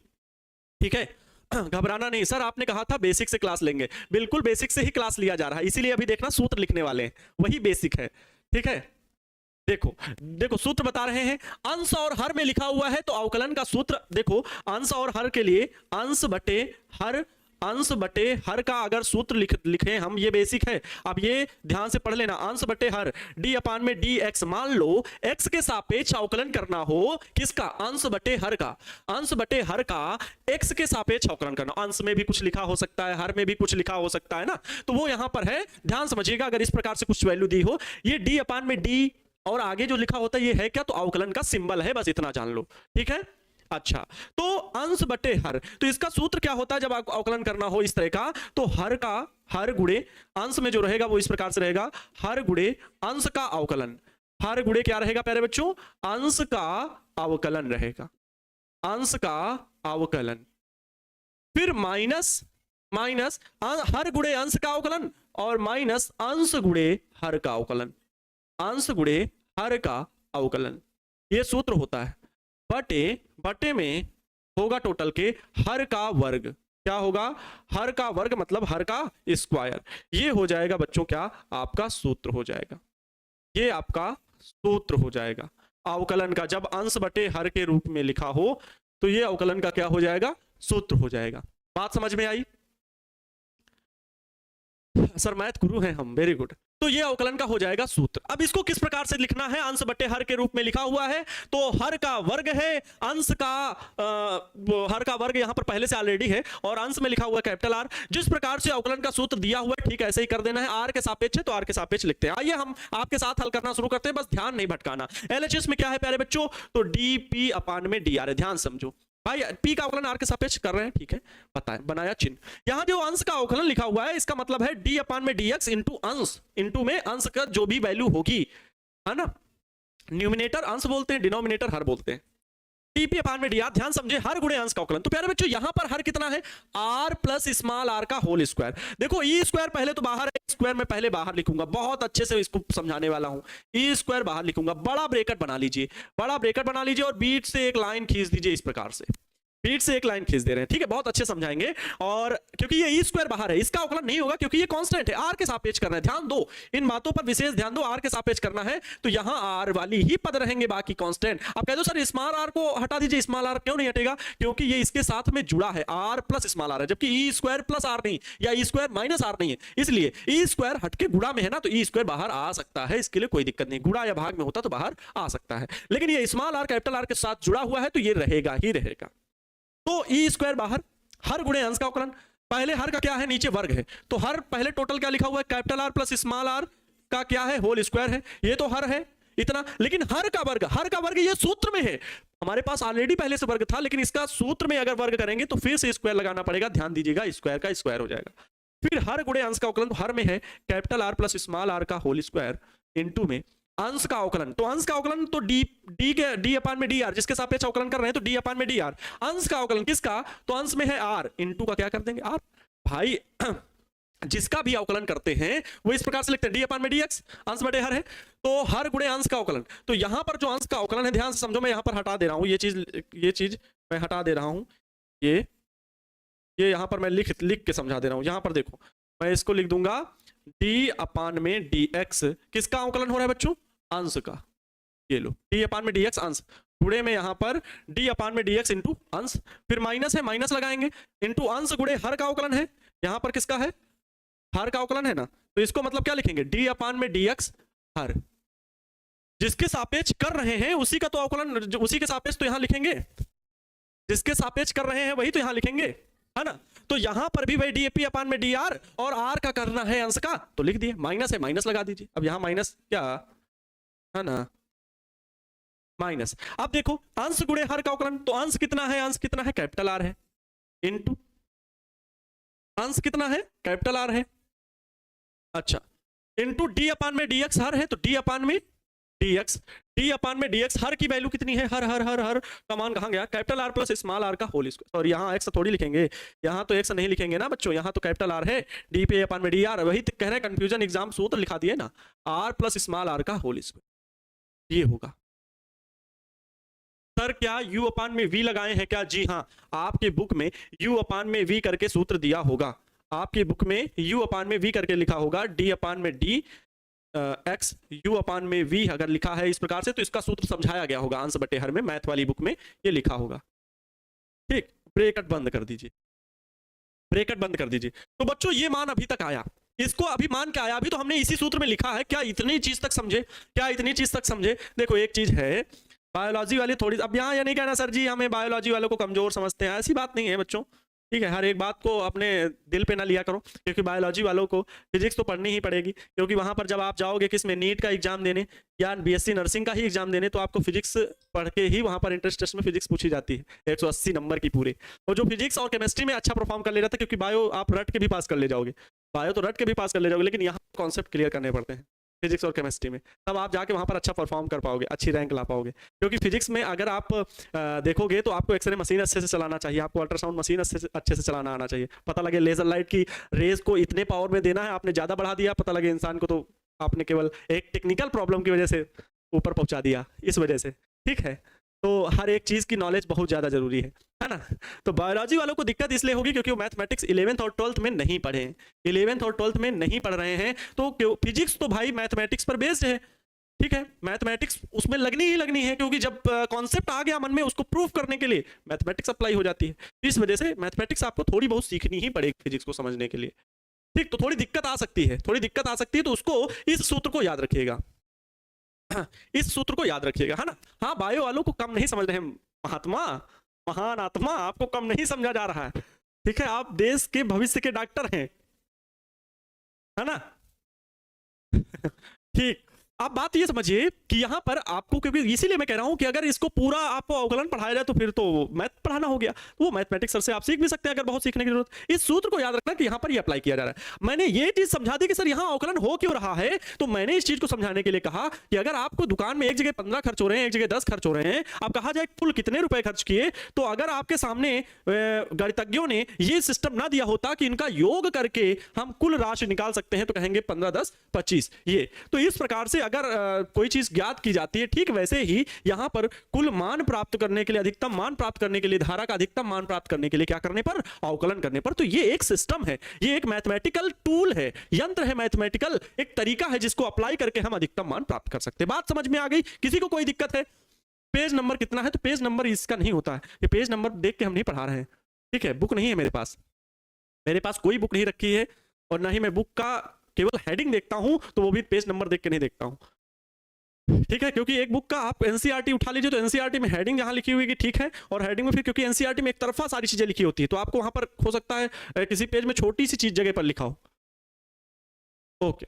ठीक है, घबराना नहीं। सर आपने कहा था बेसिक से क्लास लेंगे, बिल्कुल बेसिक से ही क्लास लिया जा रहा है, इसीलिए अभी देखना सूत्र लिखने वाले हैं, वही बेसिक है, ठीक है। देखो देखो सूत्र बता रहे हैं, अंश और हर में लिखा हुआ है तो अवकलन का सूत्र देखो, अंश और हर के लिए अंश बटे हर का अगर सूत्र लिखे हम, ये बेसिक है, अब ये ध्यान से पढ़ लेना, अंश बटे हर डी अपान में डी एक्स, मान लो एक्स के सापेक्ष अवकलन करना हो, किसका, अंश बटे हर का, अंश बटे हर का एक्स के सापेक्ष अवकलन करना, अंश में भी कुछ लिखा हो सकता है, हर में भी कुछ लिखा हो सकता है ना, तो वो यहां पर है, ध्यान समझिएगा, अगर इस प्रकार से कुछ वैल्यू दी हो, ये डी अपान में डी और आगे जो लिखा होता है ये है क्या, तो अवकलन का सिंबल है, बस इतना जान लो, ठीक है। अच्छा, तो अंश बटे हर, तो इसका सूत्र क्या होता है जब अवकलन करना हो इस तरह का, तो हर का हर गुणे अंश में जो रहेगा वो इस प्रकार से रहेगा, हर गुणे अंश का अवकलन, हर गुणे क्या रहेगा प्यारे बच्चों, अंश का अवकलन रहेगा, अंश का अवकलन, फिर माइनस हर गुणे अंश का अवकलन और माइनस अंश गुणे हर का अवकलन, अंश गुणे हर का अवकलन, ये सूत्र होता है। बटे में होगा टोटल के हर का वर्ग, क्या होगा, हर का वर्ग मतलब हर का स्क्वायर, ये हो जाएगा बच्चों क्या, आपका सूत्र हो जाएगा, ये आपका सूत्र हो जाएगा अवकलन का, जब अंश बटे हर के रूप में लिखा हो तो ये अवकलन का क्या हो जाएगा, सूत्र हो जाएगा। बात समझ में आई? सर मैथ गुरु हैं हम, वेरी गुड। तो ये अवकलन का हो जाएगा सूत्र। अब इसको किस प्रकार से लिखना है, अंश बटे हर के रूप में लिखा हुआ है, तो हर का वर्ग है, अंश का हर का वर्ग यहां पर पहले से ऑलरेडी है और अंश में लिखा हुआ है कैपिटल आर। जिस प्रकार से अवकलन का सूत्र दिया हुआ है ठीक ऐसे ही कर देना है, आर के सापेक्ष है तो आर के सापेक्ष लिखते हैं। आइए हम आपके साथ हल करना शुरू करते हैं, बस ध्यान नहीं भटकाना। एलएचएस में क्या है प्यारे बच्चों, तो डीपी अपान में डी आर है, ध्यान समझो भाई, पी का अवकलन आर के सापेक्ष कर रहे हैं, ठीक है, पता है, बनाया चिन्ह। यहां जो अंश का अवकलन लिखा हुआ है इसका मतलब है डी अपान में डी एक्स इंटू अंश, इंटू में अंश का जो भी वैल्यू होगी, है ना, न्यूमिनेटर अंश बोलते हैं, डिनोमिनेटर हर बोलते हैं, टीपी अपान में डी आर, ध्यान समझे, हर गुणे अंश का अवकलन। तो प्यारे बच्चों यहां पर हर कितना है, आर प्लस स्मॉल आर का होल स्क्वायर। देखो ई स्क्वायर पहले तो बाहर है, स्क्वायर में पहले बाहर लिखूंगा, बहुत अच्छे से इसको समझाने वाला हूं, ई स्क्वायर बाहर लिखूंगा, बड़ा ब्रेकेट बना लीजिए, बड़ा ब्रेकेट बना लीजिए और बीच से एक लाइन खींच दीजिए, इस प्रकार से बीच से एक लाइन खींच दे रहे हैं, ठीक है, बहुत अच्छे समझाएंगे। और क्योंकि ये ई स्क्वायर बाहर है, इसका अवकलन नहीं होगा क्योंकि ये कांस्टेंट है, आर के सापेक्ष करना है, ध्यान दो, इन बातों पर विशेष ध्यान दो, आर के सापेक्ष करना है तो यहां आर वाली ही पद रहेंगे, बाकी कांस्टेंट। आप कह दो सर स्मॉल आर को हटा दीजिए, स्मॉल आर क्यों नहीं हटेगा, क्योंकि ये इसके साथ में जुड़ा है, आर प्लस स्मॉल आर है, जबकि ई स्क्वायर प्लस आर नहीं, या ई स्क्वायर माइनस आर नहीं है, इसलिए ई स्क्वायर हटके गुणा में है ना, तो ई स्क्वायर बाहर आ सकता है, इसके लिए कोई दिक्कत नहीं, गुणा या भाग में होता तो बाहर आ सकता है, लेकिन ये स्मॉल आर कैपिटल आर के साथ जुड़ा हुआ है तो ये रहेगा ही रहेगा। तो ई स्क्वायर बाहर, हर गुणे अंश का अवकलन, पहले हर का क्या है, नीचे वर्ग है, तो हर पहले टोटल क्या लिखा हुआ है, capital R plus small R का क्या है, होल स्क्वायर है, ये तो हर है इतना, लेकिन हर का वर्ग ये सूत्र में है, हमारे पास ऑलरेडी पहले से वर्ग था, लेकिन इसका सूत्र में अगर वर्ग करेंगे तो फिर से स्क्वायर लगाना पड़ेगा, ध्यान दीजिएगा, स्क्वायर का स्क्वायर हो जाएगा। फिर हर गुणे अंश का अवकलन, हर में है capital R plus small R का होल स्क्वायर, इंटू में अंश का अवकलन, तो अंश का अवकलन तो डी अपान में डी आर, जिसके सापेक्ष अवकलन कर रहे हैं तो डी अपान में डी आर, अंश का अवकलन किसका, तो अंश में है आर, इंटू का क्या कर देंगे आर, भाई जिसका भी अवकलन करते हैं वो इस प्रकार से लिखते हैं, डी अपान में डी एक्स, अंश बटे हर है तो हर गुणे अंश का अवकलन। तो यहां पर जो अंश का अवकलन है, ध्यान से समझो, मैं यहां पर हटा दे रहा हूं, ये चीज मैं हटा दे रहा हूं, ये यहां पर मैं लिख के समझा दे रहा हूं। यहां पर देखो मैं इसको लिख दूंगा डी अपान में डी एक्स, किसका अवकलन हो रहा है बच्चों, अंश का, ये लो डी अपान में डी एक्स अंश, गुणे में यहां पर डी अपान में डी एक्स इंटू अंश, फिर माइनस है, माइनस लगाएंगे, इंटू अंश गुणे हर का अवकलन है, यहां पर किसका है, हर का अवकलन है ना, तो इसको मतलब क्या लिखेंगे, डी अपान में डी एक्स हर, जिसके सापेक्ष कर रहे हैं उसी का तो अवकलन, उसी के सापेक्ष तो यहां लिखेंगे, जिसके सापेक्ष कर रहे हैं वही तो यहां लिखेंगे, है ना। तो यहां पर भी भाई डीएपी अपान में डी आर और आर का करना है अंश का, तो लिख दिए, माइनस है माइनस लगा दीजिए, अब यहां माइनस क्या है ना, माइनस। अब देखो अंश गुणे हर का अवकलन, तो अंश कितना है, अंश कितना है, कैपिटल आर है, इनटू अंश कितना है, कैपिटल आर है। अच्छा इंटू डी अपान में डी एक्स हर है, तो डी अपान में डी एक्स हर की वैल्यू कितनी है, हर हर हर हर का मान कहाँ गया, capital R plus small R का होल स्क्वायर। और यहाँ एक्स थोड़ी लिखेंगे, यहाँ तो एक्स नहीं लिखेंगे ना बच्चों, यहाँ तो कैपिटल आर है, डी पे अपान में डी आर, वही कह रहे हैं कंफ्यूजन एग्जाम सूत्र लिखा दिए ना, आर प्लस स्मॉल आर का होल स्क्वायर, ये होगा। सर क्या यू अपान में वी लगाए हैं क्या? जी हाँ, आपके बुक में यू अपान में वी करके सूत्र दिया होगा, आपकी बुक में यू अपान में वी करके लिखा होगा, डी अपान में डी एक्स यू अपान में वी अगर लिखा है इस प्रकार से, तो इसका सूत्र समझाया गया होगा अंश बटे हर में, मैथ वाली बुक में ये लिखा होगा। ठीक, ब्रैकेट बंद कर दीजिए, ब्रैकेट बंद कर दीजिए। तो बच्चों ये मान अभी तक आया, इसको अभी मान के आया, अभी तो हमने इसी सूत्र में लिखा है। क्या इतनी चीज तक समझे, क्या इतनी चीज तक समझे? देखो एक चीज है, बायोलॉजी वाले थोड़ी, अब यहाँ ये नहीं कहना सर जी हमें बायोलॉजी वालों को कमजोर समझते हैं, ऐसी बात नहीं है बच्चों। ठीक है, हर एक बात को अपने दिल पे ना लिया करो, क्योंकि बायोलॉजी वालों को फिजिक्स तो पढ़नी ही पड़ेगी, क्योंकि वहां पर जब आप जाओगे किस में, नीट का एग्जाम देने या बीएससी नर्सिंग का ही एग्जाम देने, तो आपको फिजिक्स पढ़ के ही वहां पर इंट्रेंस टेस्ट में फिजिक्स पूछी जाती है 180 नंबर की पूरे। और जो फिजिक्स और केमिस्ट्री में अच्छा परफॉर्म कर ले रहा था, क्योंकि बायो आप रट के भी पास कर ले जाओगे, बायो तो रट के भी पास कर ले जाओगे, लेकिन यहाँ कॉन्सेप्ट क्लियर करने पड़ते हैं फिजिक्स और केमिस्ट्री में, तब आप जाके वहां पर अच्छा परफॉर्म कर पाओगे, अच्छी रैंक ला पाओगे। क्योंकि फिजिक्स में अगर आप देखोगे तो आपको एक्सरे मशीन अच्छे से चलाना चाहिए, आपको अल्ट्रासाउंड मशीन अच्छे से चलाना आना चाहिए, पता लगे लेजर लाइट की रेज को इतने पावर में देना है, आपने ज्यादा बढ़ा दिया, पता लगे इंसान को तो आपने केवल एक टेक्निकल प्रॉब्लम की वजह से ऊपर पहुंचा दिया, इस वजह से। ठीक है, तो हर एक चीज की नॉलेज बहुत ज्यादा जरूरी है ना। तो बायोलॉजी वालों को दिक्कत इसलिए होगी क्योंकि वो मैथमेटिक्स 11th और 12th में नहीं पढ़े हैं, 11th और 12th में नहीं पढ़ रहे हैं, तो फिजिक्स तो भाई मैथमेटिक्स पर बेस्ड है। ठीक है, मैथमेटिक्स उसमें लगनी ही लगनी है, क्योंकि जब कॉन्सेप्ट आ गया मन में, उसको प्रूफ करने के लिए मैथमेटिक्स अप्लाई हो जाती है। इस वजह से मैथमेटिक्स आपको थोड़ी बहुत सीखनी ही पड़ेगी फिजिक्स को समझने के लिए। ठीक, तो थोड़ी दिक्कत आ सकती है, थोड़ी दिक्कत आ सकती है, तो उसको इस सूत्र को याद रखिएगा, इस सूत्र को याद रखिएगा, है ना। हाँ, बायो वालों को कम नहीं समझ रहे हैं, महात्मा महान आत्मा आपको कम नहीं समझा जा रहा है। ठीक है, आप देश के भविष्य के डॉक्टर हैं, है ना। ठीक, आप बात ये समझिए कि यहाँ पर आपको, क्योंकि इसीलिए मैं कह रहा हूं कि अगर इसको पूरा आपको अवकलन पढ़ाया जाए तो फिर तो मैथ पढ़ाना हो गया, तो वो मैथमेटिक्स सर से आप सीख भी सकते हैं अगर बहुत सीखने की जरूरत। इस सूत्र को याद रखना कि यहाँ पर ये अप्लाई किया जा रहा है। मैंने ये चीज समझा दी कि सर यहाँ अवकलन हो क्यों रहा है, तो मैंने इस चीज को समझाने के लिए कहा कि अगर आपको दुकान में एक जगह 15 खर्च हो रहे हैं, एक जगह 10 खर्च हो रहे हैं, अब कहा जाए कुल कितने रुपए खर्च किए, तो अगर आपके सामने गणितज्ञों ने ये सिस्टम ना दिया होता कि इनका योग करके हम कुल राशि निकाल सकते हैं, तो कहेंगे 15, 10, 25 ये। तो इस प्रकार से अगर कोई चीज ज्ञात की जाती है, ठीक वैसे ही यहां पर कुल मान प्राप्त करने के लिए, अधिकतम मान प्राप्त करने के लिए, धारा का अधिकतम मान प्राप्त करने के लिए क्या करने पर, अवकलन करने पर। तो ये एक सिस्टम है, ये एक मैथमेटिकल टूल है, यंत्र है, मैथमेटिकल एक तरीका है जिसको अप्लाई करके हम अधिकतम मान प्राप्त कर सकते हैं। बात समझ में आ गई? किसी को कोई दिक्कत है? पेज नंबर कितना है? तो पेज नंबर इसका नहीं होता है, ये पेज नंबर देख के हम नहीं पढ़ा रहे हैं। ठीक है, बुक नहीं है मेरे पास, मेरे पास कोई बुक नहीं रखी है, और ना ही मैं बुक का केवल हेडिंग देखता हूं, तो वो भी पेज नंबर देख के नहीं देखता हूं। ठीक है, क्योंकि एक बुक का आप एनसीईआरटी उठा लीजिए, तो एनसीईआरटी में हेडिंग जहां लिखी हुई है ठीक है, और हेडिंग में फिर क्योंकि एनसीईआरटी में एक तरफा सारी चीजें लिखी होती है, तो आपको वहां पर हो सकता है किसी पेज में छोटी सी चीज जगह पर लिखा हो। ओके,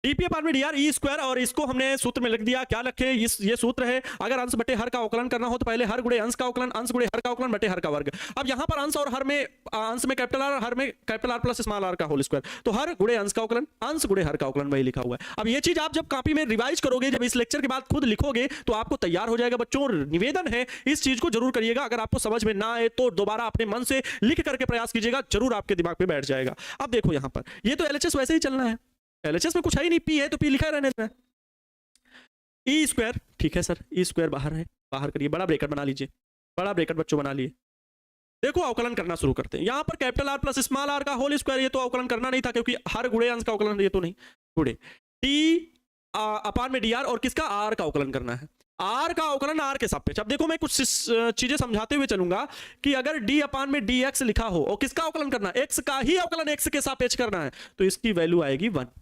डीपी अपान में डीआर ई स्क्वायर, और इसको हमने सूत्र में लिख दिया। क्या लिखे? ये सूत्र है, अगर अंश बटे हर का अवकलन करना हो तो पहले हर गुणे अंश का अवकलन, अंश गुणे हर का अवकलन बटे हर का वर्ग। अब यहां पर अंश और हर में, अंश में कैपिटल आर, हर में capital R plus small R का होल स्क्वायर, तो हर गुणे अंश का अवकलन, अंश गुणे हर का अवकलन वही लिखा हुआ है। अब ये चीज आप जब कॉपी में रिवाइज करोगे, जब इस लेक्चर के बाद खुद लिखोगे, तो आपको तैयार हो जाएगा। बच्चों निवेदन है, इस चीज को जरूर करिएगा, अगर आपको समझ में ना आए तो दोबारा अपने मन से लिख करके प्रयास कीजिएगा, जरूर आपके दिमाग में बैठ जाएगा। अब देखो यहां पर ये तो एलएचएस वैसे ही चलना है, एलएचएस में कुछ है ही नहीं, पी है तो पी लिखा रहने देना। ई स्क्वायर, ठीक है सर, ई स्क्वायर बाहर है, बाहर करिए, बड़ा ब्रैकेट बना लीजिए, बड़ा ब्रैकेट बच्चों बना लिए। देखो अवकलन करना शुरू करते हैं। यहां पर capital R plus small R का होल स्क्वायर, ये तो अवकलन करना नहीं था क्योंकि हर गुणे अंश का अवकलन, ये तो नहीं, गुणे टी अपान में डी आर, और किसका, आर का अवकलन करना है, आर का अवकलन आर के सापेक्ष। अब देखो मैं कुछ चीजें समझाते हुए चलूंगा कि अगर डी अपान में डी एक्स लिखा हो और किसका अवकलन करना है, एक्स का ही अवकलन एक्स के सापेक्ष करना है, तो इसकी वैल्यू आएगी 1।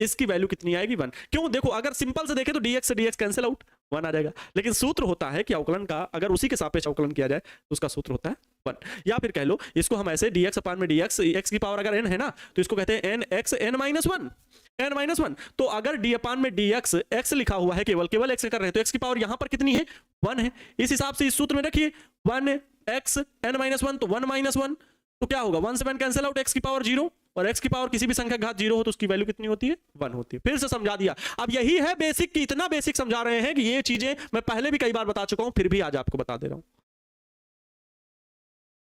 इसकी वैल्यू कितनी आएगी, 1। क्यों? देखो अगर सिंपल से देखें तो dx से dx कैंसिल आउट, 1 आ जाएगा, लेकिन सूत्र होता है कि अवकलन का अगर उसी के सापेक्ष अवकलन किया जाए तो उसका सूत्र होता है 1। या फिर कह लो इसको हम ऐसे dx अपान में dx, x की पावर अगर n है ना, तो इसको कहते हैं nx n-1। तो अगर d अपान में dx x लिखा हुआ है, केवल x कर रहे हैं, तो x की पावर यहां पर कितनी है, 1 है। इस हिसाब से इस सूत्र में रखिए 1x n-1, तो 1 - 1, तो क्या होगा, 1 से 1 कैंसिल आउट, x की पावर 0, और x की पावर किसी भी संख्या घात 0 हो तो उसकी वैल्यू कितनी होती है 1 होती है। फिर से समझा दिया। अब यही है बेसिक की, इतना बेसिक समझा रहे हैं कि ये चीजें मैं पहले भी कई बार बता चुका हूं, फिर भी आज आपको बता दे रहा हूं।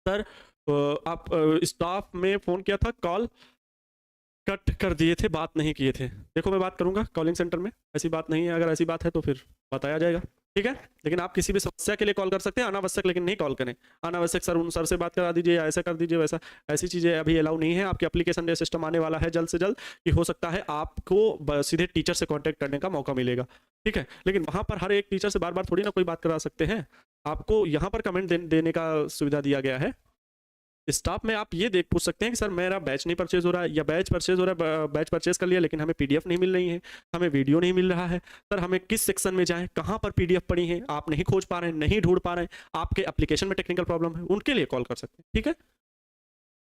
सर आप स्टाफ में फोन किया था, कॉल कट कर दिए थे, बात नहीं किए थे। देखो मैं बात करूंगा कॉलिंग सेंटर में, ऐसी बात नहीं है, अगर ऐसी बात है तो फिर बताया जाएगा, ठीक है। लेकिन आप किसी भी समस्या के लिए कॉल कर सकते हैं, अनावश्यक लेकिन नहीं कॉल करें। अनावश्यक सर उन सर से बात करा दीजिए या ऐसा कर दीजिए वैसा, ऐसी चीजें अभी अलाउ नहीं है। आपके एप्लीकेशन में सिस्टम आने वाला है जल्द से जल्द कि हो सकता है आपको सीधे टीचर से कांटेक्ट करने का मौका मिलेगा, ठीक है। लेकिन वहां पर हर एक टीचर से बार बार थोड़ी ना कोई बात करा सकते हैं। आपको यहाँ पर कमेंट देने का सुविधा दिया गया है। स्टाफ में आप ये देख पूछ सकते हैं कि सर मेरा बैच नहीं परचेज हो रहा है, या बैच परचेज हो रहा है, बैच परचेज कर लिया लेकिन हमें पीडीएफ नहीं मिल रही है, हमें वीडियो नहीं मिल रहा है। सर हमें किस सेक्शन में जाएं, कहाँ पर पीडीएफ पड़ी है, आप नहीं खोज पा रहे हैं, नहीं ढूंढ पा रहे हैं, आपके एप्लीकेशन में टेक्निकल प्रॉब्लम है, उनके लिए कॉल कर सकते हैं, ठीक है।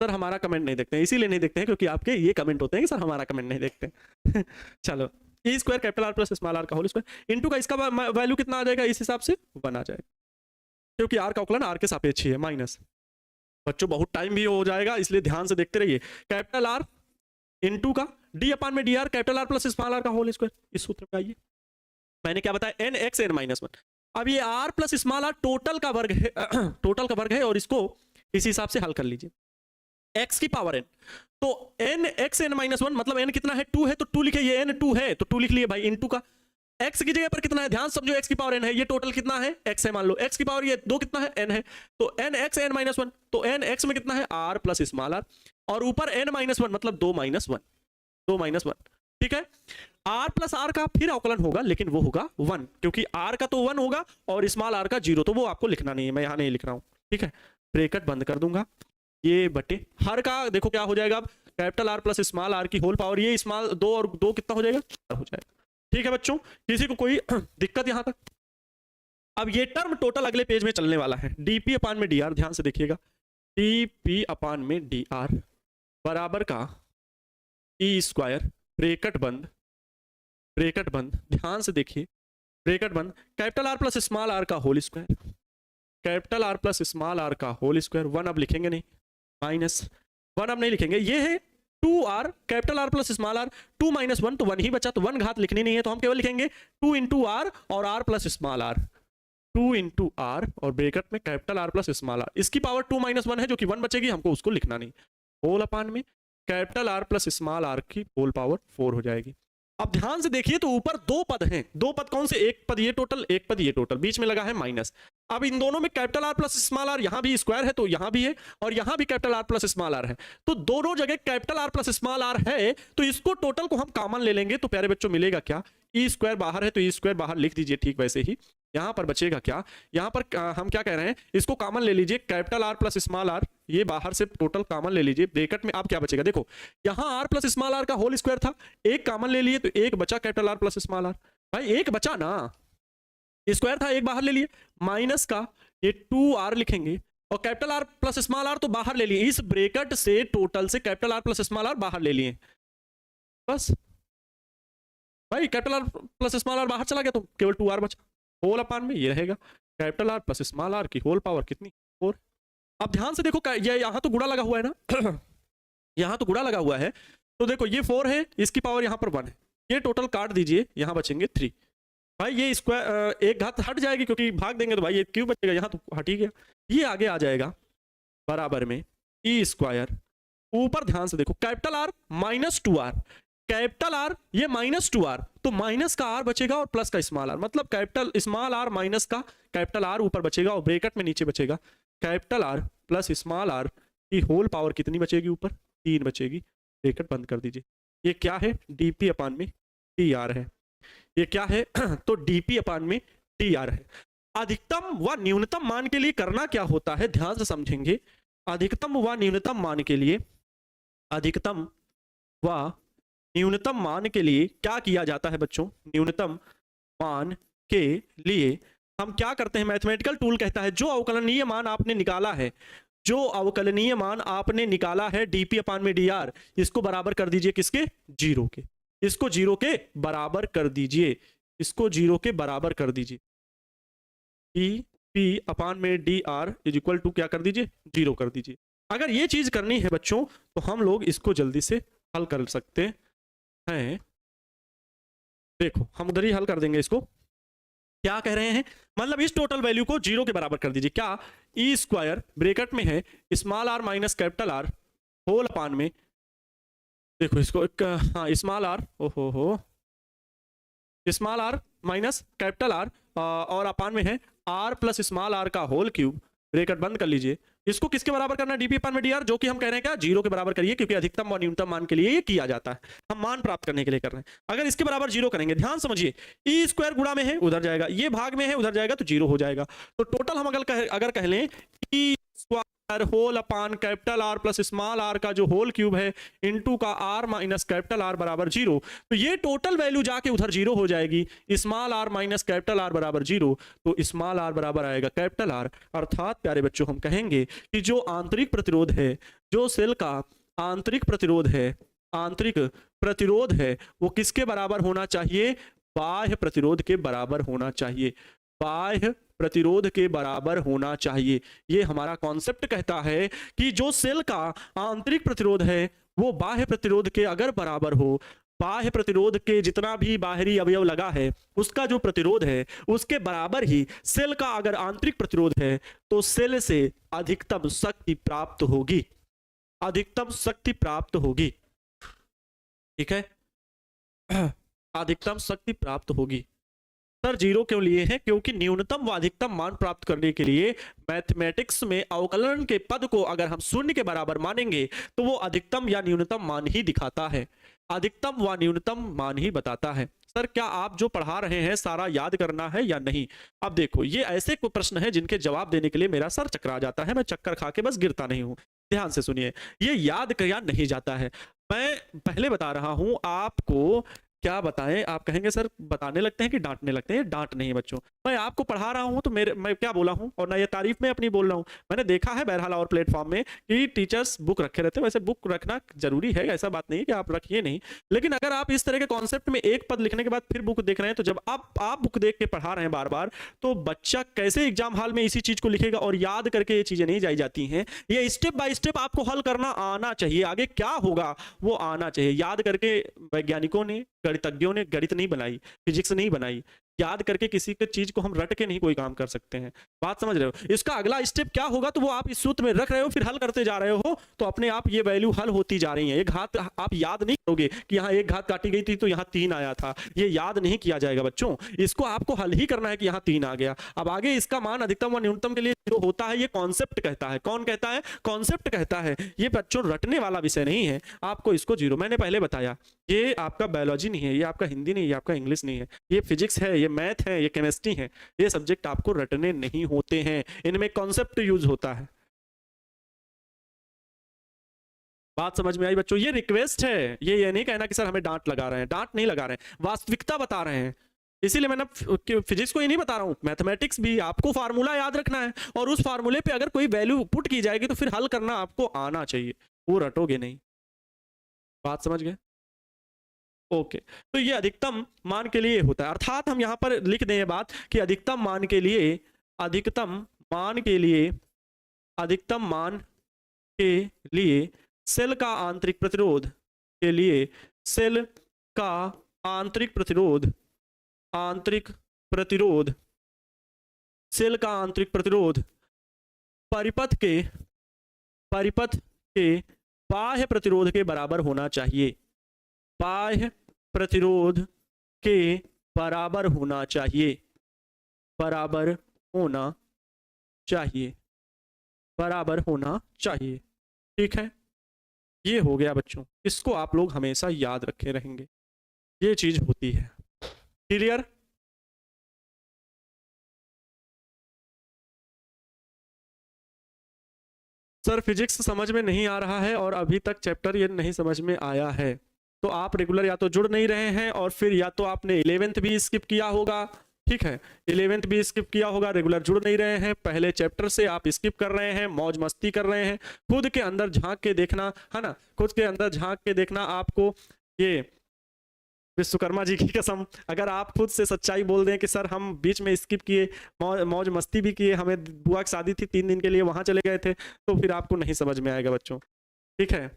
सर हमारा कमेंट नहीं देखते हैं, इसीलिए नहीं देखते हैं क्योंकि आपके ये कमेंट होते हैं कि सर हमारा कमेंट नहीं देखते हैं। चलो, E square capital R plus small R का होल स्क्वायर इंटू का इसका वैल्यू कितना आ जाएगा, इस हिसाब से 1 आ जाएगा, क्योंकि आर का अवकलन आर के सापेक्ष ही है माइनस। बच्चों बहुत टाइम भी हो जाएगा इसलिए ध्यान से देखते रहिए। कैपिटल आर इनटू का डी अपान में D R capital R plus small R का होल स्क्वायर, इस सूत्र में आइए। मैंने क्या बताया, एन एक्स एन माइनस 1। अब ये R plus small R total का वर्ग है, टोटल का वर्ग है, और इसको इस हिसाब से हल कर लीजिए। एक्स की पावर एन, तो एन एक्स एन माइनस 1 मतलब एन कितना है 2 है, तो 2 लिखे, ये एन 2 है तो 2 लिख लिए भाई, इनटू का x की जगह पर कितना है, ध्यान समझो, x की पावर n है, ये टोटल कितना है x है, मान लो x की पावर ये 2 कितना है n है, तो n x n माइनस 1, तो n x में कितना है r प्लस स्मॉल r, और ऊपर n माइनस 1 मतलब 2 माइनस 1, 2 माइनस 1, ठीक है। r प्लस r का फिर अवकलन होगा लेकिन वो होगा 1, क्योंकि r का तो 1 होगा और स्मॉल r का 0, तो वो आपको लिखना नहीं है, मैं यहाँ नहीं लिख रहा हूँ, ठीक है। ब्रैकेट बंद कर दूंगा, ये बटे हर का देखो क्या हो जाएगा, अब capital R plus small r की होल पावर, ये स्मॉल 2 और 2 कितना हो जाएगा, 4 हो जाएगा, ठीक है बच्चों। किसी को कोई दिक्कत यहां तक? अब ये टर्म टोटल अगले पेज में चलने वाला है, डीपी अपान में डी आर, ध्यान से देखिएगा, डीपी अपान में डी आर बराबर का ई स्क्वायर ब्रैकेट बंद, ब्रैकेट बंद, ध्यान से देखिए, ब्रैकेट बंद, capital R plus small R का whole square, capital R plus small R का होल स्क्वायर, 1 अब लिखेंगे नहीं, माइनस 1 अब नहीं लिखेंगे, ये है 2r capital R plus small r, 2 minus 1 तो 1 ही बचा, तो 1 घात लिखनी नहीं है, तो हम केवल लिखेंगे 2 इंटू r और r plus small r, 2 into r और ब्रैकेट में capital R plus small r, इसकी पावर 2 माइनस 1 है जो कि 1 बचेगी, हमको उसको लिखना नहीं, होल अपान में capital R plus small r की होल पावर 4 हो जाएगी। अब ध्यान से देखिए तो ऊपर 2 पद हैं, 2 पद कौन से, एक पद ये टोटल, एक पद ये टोटल, बीच में लगा है माइनस। अब इन दोनों में capital R plus small R, यहां भी स्क्वायर है तो यहां भी है, और यहां भी capital R plus small R है, तो दोनों जगह capital R plus small R है, तो इसको टोटल को हम कॉमन ले लेंगे, तो प्यारे बच्चों मिलेगा क्या, ई स्क्वायर बाहर है तो ई स्क्वायर बाहर लिख दीजिए, ठीक वैसे ही यहां पर बचेगा क्या, यहां पर हम क्या कह रहे हैं, इसको कॉमन ले लीजिए, capital R plus small R, ये बाहर से टोटल कॉमन ले लीजिए, ब्रैकेट में अब क्या बचेगा, देखो यहां आर प्लस स्मॉल आर का होल स्क्वायर था, एक कॉमन ले लिए तो एक बचा capital R plus small R, भाई एक बचा ना, स्क्वायर था एक बाहर ले लिए, माइनस का ये 2r लिखेंगे, और capital R plus small R तो बाहर ले लिए, इस ब्रैकेट से टोटल से capital R plus small R बाहर ले लिए, बस भाई capital R plus small R बाहर चला गया तो केवल 2r बचा, होल अपान में ये रहेगा capital R plus small R की होल पावर कितनी, 4। अब ध्यान से देखो, ये यहां तो गुणा लगा हुआ है ना, यहां तो गुणा लगा हुआ है, तो देखो ये 4 है, इसकी पावर यहां पर 1 है, ये टोटल काट दीजिए, यहां बचेंगे 3, भाई ये स्क्वायर एक घात हट जाएगी क्योंकि भाग देंगे तो भाई ये क्यों बचेगा, यहाँ तो हट ही गया, ये आगे आ जाएगा बराबर में ई स्क्वायर, ऊपर ध्यान से देखो capital R minus 2r, capital R ये माइनस 2r, तो माइनस का r बचेगा और प्लस का स्मॉल r, मतलब कैपिटल स्मॉल r माइनस का कैपिटल r ऊपर बचेगा और ब्रैकेट में नीचे बचेगा capital R plus small r की होल पावर कितनी बचेगी, ऊपर 3 बचेगी, ब्रैकेट बंद कर दीजिए। ये क्या है, डीपी अपान में टी आर है, ये क्या है तो डीपी अपान में टी आर है। अधिकतम व न्यूनतम मान के लिए करना क्या होता है, ध्यान से समझेंगे, अधिकतम व न्यूनतम मान के लिए, अधिकतम व न्यूनतम मान के लिए क्या किया जाता है बच्चों, न्यूनतम मान के लिए हम क्या करते हैं, मैथमेटिकल टूल कहता है जो अवकलनीय मान आपने निकाला है, जो अवकलनीय मान आपने निकाला है डीपी अपान में डी आर, इसको बराबर कर दीजिए किसके, 0 के, इसको 0 के बराबर कर दीजिए, इसको 0 के बराबर कर दीजिए, ई पी अपान में D R is equal to क्या कर दीजिए, 0 कर दीजिए। अगर ये चीज करनी है बच्चों तो हम लोग इसको जल्दी से हल कर सकते हैं। देखो हम उधर ही हल कर देंगे इसको। क्या कह रहे हैं, मतलब इस टोटल वैल्यू को 0 के बराबर कर दीजिए। क्या, ई स्क्वायर ब्रैकेट में है small R minus capital R whole upon में, देखो इसको एक, हाँ स्मॉल आर, ओहो हो, small R minus capital R और अपान में है आर प्लस स्मॉल आर का होल क्यूब, ब्रैकेट बंद कर लीजिए। इसको किसके बराबर करना है, डीपी अपान में डी आर, जो कि हम कह रहे हैं क्या 0 के बराबर करिए, क्योंकि अधिकतम और न्यूनतम मान के लिए ये किया जाता है, हम मान प्राप्त करने के लिए कर रहे हैं। अगर इसके बराबर 0 करेंगे, ध्यान समझिए, ई स्क्वायर गुणा में है उधर जाएगा, ये भाग में है उधर जाएगा तो 0 हो जाएगा। तो टोटल हम अगर कह लें E square whole upon capital R plus small R का जो होल क्यूब है इनटू का आर माइनस कैपिटल आर बराबर 0, तो ये टोटल वैल्यू जाके उधर 0 हो जाएगी। Small R minus capital R बराबर 0, तो स्मॉल आर बराबर आएगा कैपिटल आर। अर्थात प्यारे बच्चों हम कहेंगे कि जो आंतरिक प्रतिरोध है, जो सेल का आंतरिक प्रतिरोध है, आंतरिक प्रतिरोध है, वो किसके बराबर होना चाहिए, बाह्य प्रतिरोध के बराबर होना चाहिए, बाह्य प्रतिरोध के बराबर होना चाहिए। ये हमारा कॉन्सेप्ट कहता है कि जो सेल का आंतरिक प्रतिरोध है वो बाह्य प्रतिरोध के अगर बराबर हो, बाह्य प्रतिरोध के जितना भी बाहरी अवयव लगा है उसका जो प्रतिरोध है उसके बराबर ही सेल का अगर आंतरिक प्रतिरोध है, तो सेल से अधिकतम शक्ति प्राप्त होगी, अधिकतम शक्ति प्राप्त होगी। ठीक है, अधिकतम शक्ति प्राप्त होगी। सर 0 क्यों लिए हैं, क्योंकि न्यूनतम व अधिकतम मान प्राप्त करने के लिए मैथमेटिक्स में अवकलन के पद को अगर हम शून्य के बराबर मानेंगे तो वो अधिकतम या न्यूनतम मान ही दिखाता है, अधिकतम व न्यूनतम मान ही बताता है। सर क्या आप जो पढ़ा रहे हैं सारा याद करना है या नहीं? अब देखो ये ऐसे कोई प्रश्न है जिनके जवाब देने के लिए मेरा सर चकरा जाता है, मैं चक्कर खा के बस गिरता नहीं हूं। ध्यान से सुनिए, ये याद किया नहीं जाता है। मैं पहले बता रहा हूं आपको, क्या बताएं, आप कहेंगे सर बताने लगते हैं कि डांटने लगते हैं। डांट नहीं है बच्चों, मैं आपको पढ़ा रहा हूं तो मैं क्या बोला हूं, और ना ये तारीफ में अपनी बोल रहा हूं। मैंने देखा है बहरहाल और प्लेटफॉर्म में कि टीचर्स बुक रखे रहते हैं, वैसे बुक रखना जरूरी है, ऐसा बात नहीं है कि आप रखिए नहीं, लेकिन अगर आप इस तरह के कॉन्सेप्ट में एक पद लिखने के बाद फिर बुक देख रहे हैं, तो जब आप बुक देख के पढ़ा रहे हैं बार बार, तो बच्चा कैसे एग्जाम हॉल में इसी चीज को लिखेगा, और याद करके ये चीजें नहीं जाई जाती हैं। ये स्टेप बाय स्टेप आपको हल करना आना चाहिए, आगे क्या होगा वो आना चाहिए। याद करके वैज्ञानिकों ने, गणितज्ञों ने गणित नहीं बनाई, फिजिक्स नहीं बनाई, याद करके किसी के चीज को हम रट के नहीं कोई काम कर सकते हैं। बात समझ रहे हो? इसका अगला स्टेप क्या होगा, तो वो आप इस सूत्र में रख रहे हो, फिर हल करते जा रहे हो, तो अपने आप ये वैल्यू हल होती जा रही है। एक घात आप याद नहीं करोगे कि यहाँ एक घात काटी गई थी तो यहाँ 3 आया था, ये याद नहीं किया जाएगा बच्चों। इसको आपको हल ही करना है कि यहाँ 3 आ गया। अब आगे इसका मान अधिकतम व न्यूनतम के लिए 0 होता है, ये कॉन्सेप्ट कहता है। कौन कहता है? कॉन्सेप्ट कहता है। ये बच्चों रटने वाला विषय नहीं है, आपको इसको 0, मैंने पहले बताया, ये आपका बायोलॉजी नहीं है, ये आपका हिंदी नहीं है, ये आपका इंग्लिश नहीं है, ये फिजिक्स है, ये मैथ है, ये केमिस्ट्री है। ये सब्जेक्ट आपको रटने नहीं होते हैं, इनमें कॉन्सेप्ट यूज होता है। बात समझ में आई बच्चों? ये रिक्वेस्ट है, ये नहीं कहना कि सर हमें डांट लगा रहे हैं, डांट नहीं लगा रहे हैं, वास्तविकता बता रहे हैं। इसीलिए मैंने फिजिक्स को ही नहीं बता रहा हूं, मैथमेटिक्स भी आपको फार्मूला याद रखना है, और उस फार्मूले पे अगर कोई वैल्यू पुट की जाएगी तो फिर हल करना आपको आना चाहिए, वो रटोगे नहीं। बात समझ गए? ओके, तो ये अधिकतम मान के लिए होता है, अर्थात हम यहां पर लिख दें बात कि अधिकतम मान के लिए, अधिकतम मान के लिए, अधिकतम मान के लिए सेल का आंतरिक प्रतिरोध के लिए, सेल का आंतरिक प्रतिरोध, आंतरिक प्रतिरोध, सेल का आंतरिक प्रतिरोध परिपथ के बाह्य प्रतिरोध के बराबर होना चाहिए, बाह्य प्रतिरोध के बराबर होना चाहिए, बराबर होना चाहिए, बराबर होना चाहिए। ठीक है, ये हो गया बच्चों, इसको आप लोग हमेशा याद रखे रहेंगे, ये चीज होती है। क्लियर? सर फिजिक्स समझ में नहीं आ रहा है और अभी तक चैप्टर ये नहीं समझ में आया है, तो आप रेगुलर या तो जुड़ नहीं रहे हैं, और फिर या तो आपने 11th भी स्किप किया होगा। ठीक है, 11th भी स्किप किया होगा, रेगुलर जुड़ नहीं रहे हैं, पहले चैप्टर से आप स्किप कर रहे हैं, मौज मस्ती कर रहे हैं। खुद के अंदर झांक के देखना है ना, खुद के अंदर झांक के देखना आपको, ये विश्वकर्मा जी की कसम, अगर आप खुद से सच्चाई बोल दें कि सर हम बीच में स्किप किए, मौज मस्ती भी किए, हमें बुआ की शादी थी 3 दिन के लिए वहां चले गए थे, तो फिर आपको नहीं समझ में आएगा बच्चों, ठीक है।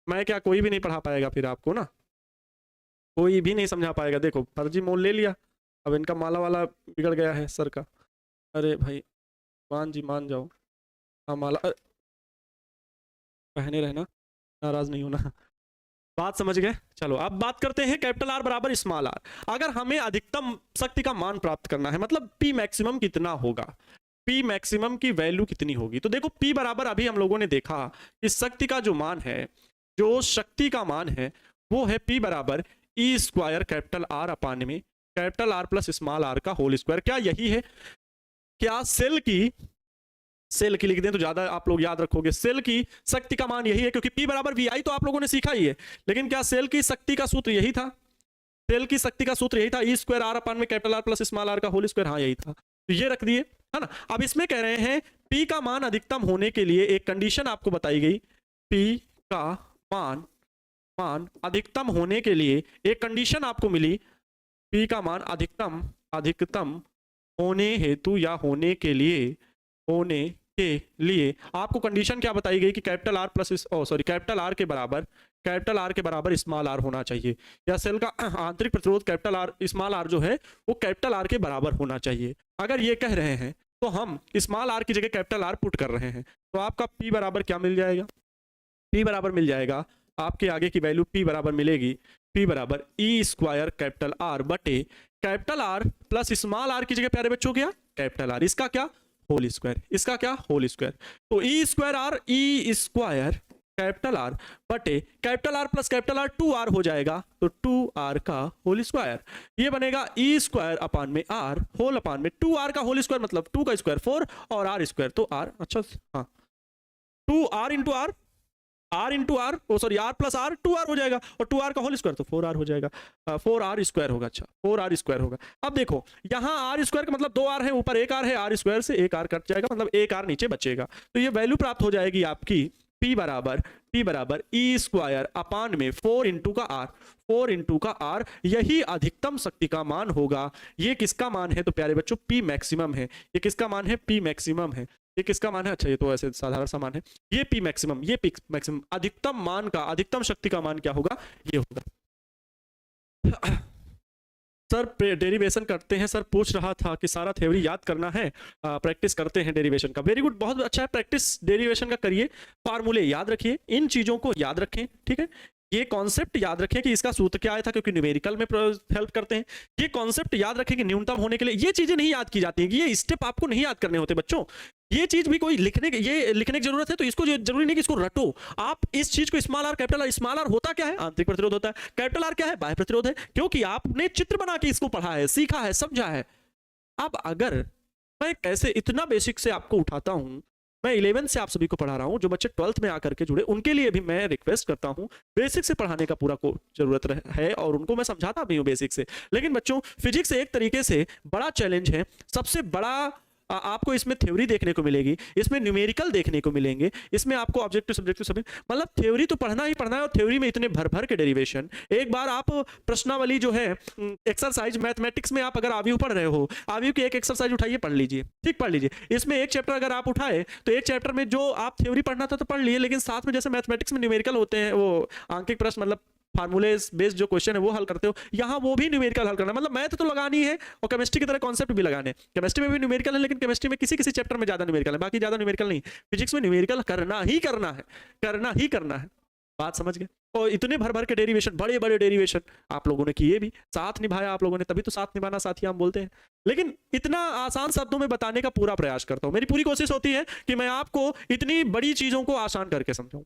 मैं क्या, कोई भी नहीं पढ़ा पाएगा फिर आपको ना, कोई भी नहीं समझा पाएगा। देखो फर्जी मोल ले लिया, अब इनका माला वाला बिगड़ गया है सर का। अरे भाई मान जी मान जाओ, हाँ माला पहने रहना, नाराज नहीं होना, बात समझ गए। चलो अब बात करते हैं कैपिटल आर बराबर स्मॉल आर। अगर हमें अधिकतम शक्ति का मान प्राप्त करना है, मतलब पी मैक्सिमम कितना होगा, पी मैक्सिमम की वैल्यू कितनी होगी, तो देखो पी बराबर अभी हम लोगों ने देखा कि शक्ति का जो मान है, जो शक्ति का मान है वो है पी बराबर E square capital R upon में capital R plus small R का होल स्क्वायर। क्या यही है? क्या सेल की लिख दें तो ज्यादा आप लोग याद रखोगे। सेल की शक्ति का मान यही है, क्योंकि P बराबर VI तो आप लोगों ने सीखा ही है, लेकिन क्या सेल की शक्ति का सूत्र यही था? सेल की शक्ति का सूत्र यही था, ई स्क्वायर आर अपान में capital R plus small R का होल स्क्वायर। हाँ यही था, तो ये रख दिए, है ना। अब इसमें कह रहे हैं P का मान अधिकतम होने के लिए एक कंडीशन आपको बताई गई, P का मान अधिकतम होने के लिए एक कंडीशन आपको मिली, P का मान अधिकतम होने हेतु या होने के लिए आपको कंडीशन क्या बताई गई कि capital R plus capital are के बराबर स्मॉल आर होना चाहिए, या सेल का आंतरिक प्रतिरोध कैपिटल आर स्मॉल आर जो है वो कैपिटल आर के बराबर होना चाहिए। अगर ये कह रहे हैं तो हम स्मॉल आर की जगह कैपिटल आर पुट कर रहे हैं, तो आपका P बराबर क्या मिल जाएगा? P बराबर मिल जाएगा, आपके आगे की वैल्यू P बराबर मिलेगी, P बराबर ई स्क्वायर कैपिटल आर बटे capital R plus small R की जगह प्यारे बच्चों क्या? कैपिटल आर, इसका क्या? होल स्क्वायर, इसका क्या? Whole square. तो ई स्क्वायर कैपिटल आर बटे capital R plus capital R 2R हो जाएगा, तो 2R का होल स्क्वायर, ये बनेगा ई स्क्वायर अपान में आर होल अपान में 2R का होल स्क्वायर, मतलब 2 का स्क्वायर 4 और R स्क्वायर, तो R, अच्छा हाँ 2R into R, R plus R 2R हो जाएगा, और 2R का होल स्क्वायर तो 4R हो जाएगा, 4R स्क्वायर होगा। अच्छा 4R स्क्वायर होगा। अब देखो यहाँ R स्क्वायर का मतलब 2R है, ऊपर 1R है, R स्क्वायर से 1R कट जाएगा, मतलब 1R नीचे बचेगा, तो ये वैल्यू प्राप्त हो जाएगी आपकी P बराबर ई स्क्वायर अपान में 4 इंटू का R, यही अधिकतम शक्ति का मान होगा। ये किसका मान है तो प्यारे बच्चों? P मैक्सिमम है। ये किसका मान है? P मैक्सिमम है। ये किसका मान है? अच्छा ये तो ऐसे साधारण सा मान है। ये P मैक्सिमम अधिकतम मान का, अधिकतम शक्ति का मान क्या होगा? ये होगा। सर डेरिवेशन करते हैं, सर पूछ रहा था कि सारा थ्योरी याद करना है, प्रैक्टिस करते हैं डेरिवेशन का। वेरी गुड, बहुत अच्छा है, प्रैक्टिस डेरिवेशन का करिए, फार्मूले याद रखिए, इन चीजों को याद रखें, ठीक है। ये कॉन्सेप्ट याद रखें कि इसका सूत्र क्या आया था, क्योंकि न्यूमेरिकल में हेल्प करते हैं। ये कॉन्सेप्ट याद रखें कि न्यूनतम होने के लिए ये चीजें नहीं याद की जाती हैं, ये स्टेप आपको नहीं याद करने होते बच्चों। ये चीज भी कोई लिखने की जरूरत है, तो इसको जरूरी नहीं कि इसको रटो आप। इस चीज को small R capital R, small R होता क्या है? आंतरिक प्रतिरोध होता है, कैपिटल आर क्या है? बाह्य प्रतिरोध है, क्योंकि आपने चित्र बना के इसको पढ़ा है, सीखा है, समझा है। अब अगर मैं कैसे इतना बेसिक से आपको उठाता हूं, मैं 11 से आप सभी को पढ़ा रहा हूं, जो बच्चे 12th में आकर के जुड़े उनके लिए भी मैं रिक्वेस्ट करता हूं बेसिक से पढ़ाने का पूरा को जरूरत है, और उनको मैं समझाता भी हूं बेसिक से। लेकिन बच्चों फिजिक्स एक तरीके से बड़ा चैलेंज है, सबसे बड़ा आपको इसमें थ्योरी देखने को मिलेगी, इसमें न्यूमेरिकल देखने को मिलेंगे, इसमें आपको ऑब्जेक्टिव सब्जेक्टिव सभी, मतलब थ्योरी तो पढ़ना ही पढ़ना है, और थ्योरी में इतने भर भर के डेरिवेशन। एक बार आप प्रश्नावली जो है एक्सरसाइज मैथमेटिक्स में आप अगर आव्यूह पढ़ रहे हो, आव्यूह की एक एक्सरसाइज उठाइए, पढ़ लीजिए, ठीक, पढ़ लीजिए। इसमें एक चैप्टर अगर आप उठाए तो एक चैप्टर में जो आप थ्योरी पढ़ना था तो पढ़ लिए, लेकिन साथ में जैसे मैथमेटिक्स में न्यूमेरिकल होते हैं, वो आंकिक प्रश्न मतलब फार्मूले बेस्ड जो क्वेश्चन है वो हल करते हो, यहाँ वो भी न्यूमेरिकल हल करना, मतलब मैथ तो लगानी है और केमिस्ट्री की तरह कॉन्सेप्ट भी लगाने। केमिस्ट्री में भी न्यूमेरिकल है, लेकिन केमिस्ट्री में किसी चैप्टर में ज्यादा न्यूमेरिकल है, बाकी ज्यादा न्यूमेरिकल नहीं। फिजिक्स में न्यूमेरिकल करना ही करना है, बात समझ गए। और इतने भर भर के डेरिवेशन, बड़े बड़े डेरिवेशन आप लोगों ने किए भी, साथ निभाया आप लोगों ने, तभी तो साथ निभाना साथी हम बोलते हैं। लेकिन इतना आसान शब्दों में बताने का पूरा प्रयास करता हूं, मेरी पूरी कोशिश होती है कि मैं आपको इतनी बड़ी चीजों को आसान करके समझाऊं।